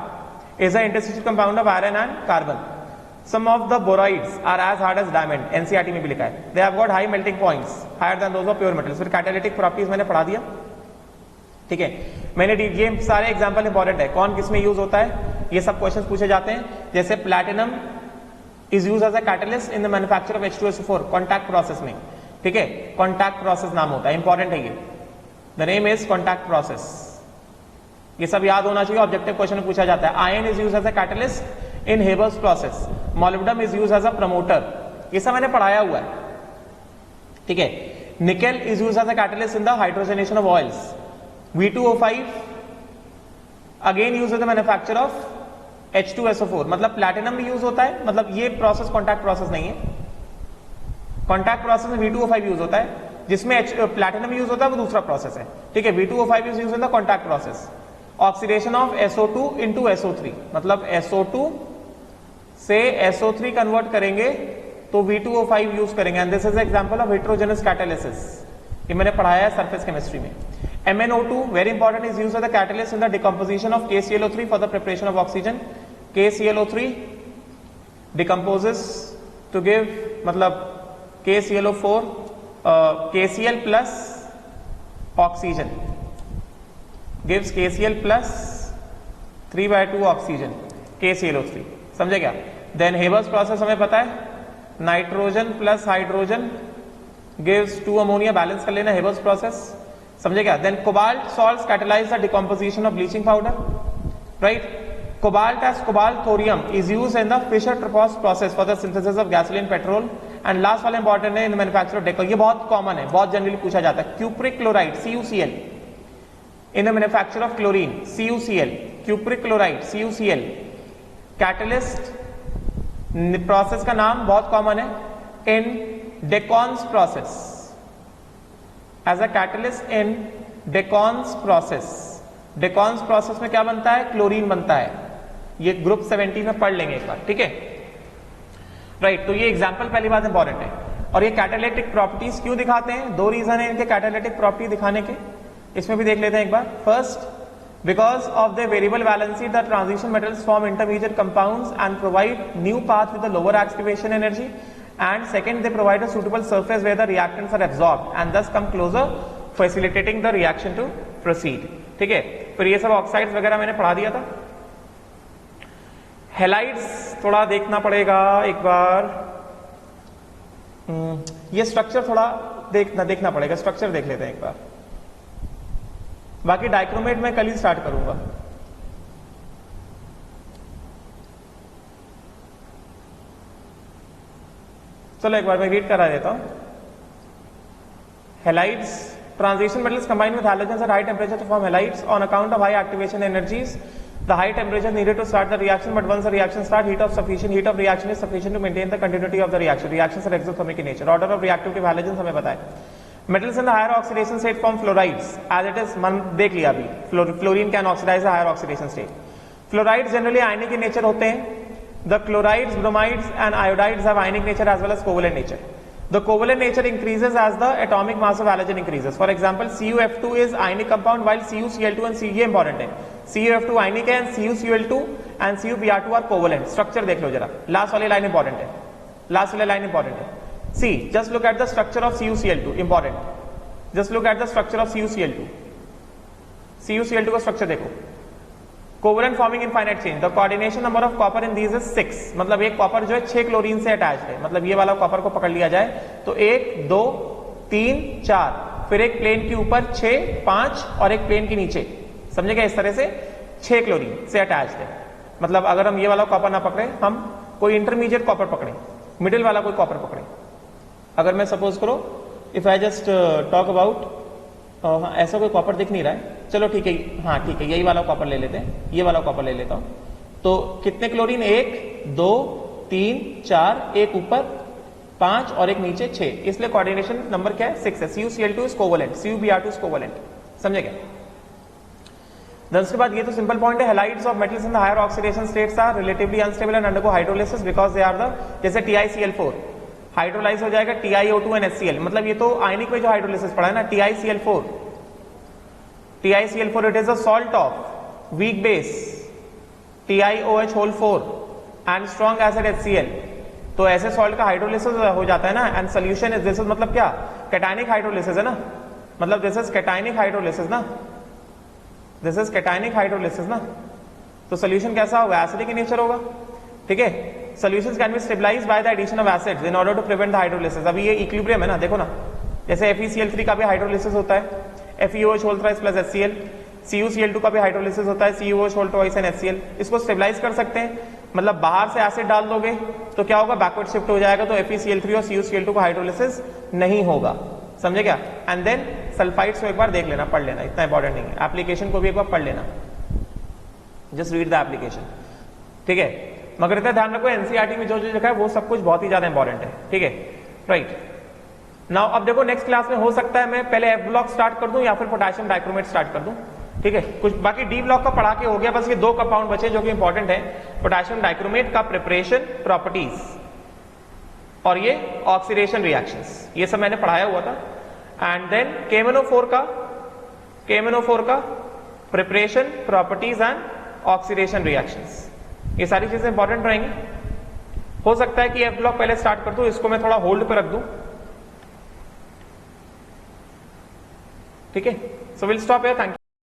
is a interstitial compound of iron and carbon. Some of the boroids are as hard as diamond, NCERT में भी लिखा है। They have got high melting points, higher than those of pure metals। फिर catalytic properties मैंने पढ़ा दिया, ठीक है। मैंने ये सारे एग्जांपल इंपॉर्टेंट है, कौन किस में यूज होता है, ये सब क्वेश्चंस पूछे जाते हैं। जैसे platinum is use as a catalyst in the manufacture of H2SO4 contact process में, ठीक है। कॉन्टैक्ट प्रोसेस नाम होता है, इंपॉर्टेंट है ये, the name is contact process. ये सब याद होना चाहिए, ऑब्जेक्टिव क्वेश्चन में पूछा जाता है। Iron is use as a catalyst in Haber's process, molybdenum is use as a promoter, ये सब मैंने पढ़ाया हुआ है, ठीक है। Nickel is use as a catalyst in the hydrogenation of oils. V2O5 again use in the manufacture of H2SO4, मतलब platinum भी यूज होता है, मतलब ये प्रोसेस कॉन्टैक्ट प्रोसेस नहीं है। कॉन्टैक्ट प्रोसेस में V2O5 यूज होता है, जिसमें प्लैटिनम यूज होता है वो दूसरा प्रोसेस है, ठीक है। V2O5 is use in the contact process. Oxidation of SO2 into SO3, मतलब SO2 से SO3 कन्वर्ट करेंगे तो V2O5 यूज करेंगे, and this is example of heterogeneous catalysis, ये मैंने पढ़ाया है सरफेस केमिस्ट्री में। MnO2 very important, is used as a catalyst in the decomposition of KClO3 for the preparation of oxygen. KClO3 decomposes to give, मतलब KClO4 KCl plus oxygen gives KCl plus 3/2 oxygen KClO3, समझे क्या? Then Haber's process हमें पता है, nitrogen plus hydrogen gives 2 ammonia, balance कर लेना Haber's process, समझे क्या? Then cobalt salts catalyse the decomposition of bleaching powder, right? Cobalt as cobalt thorium is used in the Fischer-Tropsch process for the synthesis of gasoline, petrol, and last वाला important है इन manufacture of decor, ये बहुत common है, बहुत generally पूछा जाता है। Cupric chloride CuCl in the manufacture of chlorine CuCl, cupric chloride CuCl, catalyst process का नाम बहुत कॉमन है in Deacon's process, as a catalyst in Deacon's process. Deacon's process में क्या बनता है? क्लोरीन बनता है। ये ग्रुप 70 में पढ़ लेंगे एक बार, ठीक है, राइट? तो ये एग्जांपल पहली बात इंपॉर्टेंट है। और ये कैटालिटिक प्रॉपर्टीज क्यों दिखाते हैं? 2 रीजन है इनके कैटालिटिक प्रॉपर्टी दिखाने के, इसमें भी देख लेते हैं एक बार। First, because of the variable valency the transition metals form intermediate compounds and provide new path with the lower activation energy, and second, they provide a suitable surface where the reactants are absorbed and thus come closer facilitating the reaction to proceed, ठीक है? फिर ये सब oxides वगैरह मैंने पढ़ा दिया था। हेलाइड्स थोड़ा देखना पड़ेगा एक बार, ये स्ट्रक्चर थोड़ा देखना पड़ेगा, स्ट्रक्चर देख लेते हैं एक बार। बाकी डाइक्रोमेट मैं कल ही स्टार्ट करूंगा। चलो एक बार मैं रीड करा देता हूं। Halides, transition metals combined with halogens at high temperature to form halides on account of high activation energies. The high temperature needed to start the reaction, but once the reaction starts, heat of reaction is sufficient to maintain the continuity of the reaction. Reactions are exothermic in nature. Order of reactivity of halogens हमें पता है। Metals in the higher oxidation state form fluorides, as it is मन देख लिया अभी, fluorine can oxidize the higher oxidation state. Fluorides generally ionic in nature होते हैं। The chlorides, bromides and iodides have ionic nature as well as covalent nature. The covalent nature increases as the atomic mass of halogen increases. For example, CuF2 is ionic compound while CuCl2 and ये important है, CuF2 ionic है and CuCl2 and CuBr2 are covalent. Structure देख लो जरा, last वाली line important है, last वाली line important है। See, just look at the structure of CuCl2, important. Just look at the structure of CuCl2. CuCl2 का structure देखो, covalent forming infinite chain, the coordination number of copper in these is 6, मतलब एक copper जो है 6 chlorine से attach है, मतलब ये वाला कॉपर को पकड़ लिया जाए तो 1 2 3 4, फिर एक प्लेन के ऊपर 6 5 और एक प्लेन के नीचे, समझेगा? इस तरह से 6 क्लोरीन से अटैच है। मतलब अगर हम ये वाला कॉपर ना पकड़े, हम कोई इंटरमीडिएट कॉपर पकड़े, मिडिल वाला कोई कॉपर पकड़े, अगर मैं सपोज करो if I just talk about, ऐसा कोई कॉपर दिख नहीं रहा है, चलो ठीक है, हाँ ठीक है, यही वाला कॉपर ले लेते हैं, ये वाला कॉपर ले लेता हूं। तो कितने क्लोरीन? 1 2 3 4, एक ऊपर 5 और एक नीचे 6, इसलिए कोऑर्डिनेशन नंबर क्या है? 6 है। CuCl2 is covalent, CuBr2 is covalent, समझे क्या? उसके बाद ये तो सिंपल पॉइंट है, halides of metals in the higher oxidation states are relatively unstable and undergo hydrolysis because they are the, जैसे TiCl4 हाइड्रोलाइज हो जाएगा TiO2 एंड HCl, मतलब ये तो आयनिक में जो हाइड्रोलिसिस पढ़ा है ना, TiCl4 it is a salt of weak base TiOH4 and strong acid HCl, तो ऐसे सॉल्ट का हाइड्रोलिसिस हो जाता है ना, and solution is this is, मतलब क्या? कैटायनिक हाइड्रोलिसिस है ना, मतलब दिस इज कैटायनिक हाइड्रोलिसिस ना, दिस इज कैटायनिक हाइड्रोलिसिस ना, तो सोल्यूशन कैसा होगा? एसिडिक इन नेचर होगा, ठीक है? Solutions can be stabilized by the addition of acids in order to prevent the hydrolysis. अभी ये इक्विलिब्रियम है ना, देखो ना, जैसे FeCl3 का भी हाइड्रोलिसिस होता है, FeOH प्लस HCl, CuCl2 का भी हाइड्रोलिसिस होता है, CuOH एंड HCl, इसको स्टेबलाइज कर सकते हैं, मतलब बाहर से एसिड डाल दोगे तो क्या होगा? बैकवर्ड शिफ्ट हो जाएगा, तो FeCl3 और CuCl2 का हाइड्रोलिसिस नहीं होगा, समझे क्या? एंड देन सल्फाइड्स को एक बार देख लेना, पढ़ लेना, इतना इंपॉर्टेंट नहीं है, एप्लीकेशन को भी एक बार पढ़ लेना, जस्ट रीड द एप्लीकेशन, ठीक है? मगर इतना ध्यान रखो, एनसीईआरटी में जो जो लिखा है वो सब कुछ बहुत ही ज्यादा इंपॉर्टेंट है, ठीक है, राइट? नाउ अब देखो नेक्स्ट क्लास में हो सकता है मैं पहले एफ ब्लॉक स्टार्ट कर दूं या फिर पोटेशियम डाइक्रोमेट स्टार्ट कर दूं, ठीक है? कुछ बाकी डी ब्लॉक का पढ़ा के हो गया, बस ये 2 कंपाउंड बचे जो कि इंपॉर्टेंट है, पोटेशियम डाइक्रोमेट का प्रिपरेशन, प्रॉपर्टीज और ये ऑक्सीडेशन रिएक्शंस, ये सब मैंने पढ़ाया हुआ था। एंड देन KMnO4 का preparation, properties and oxidation reactions, ये सारी चीजें इंपॉर्टेंट रहेंगी। हो सकता है कि एफ ब्लॉक पहले स्टार्ट कर दूं, इसको मैं थोड़ा होल्ड पे रख दूं, ठीक है, so will stop here, thank you.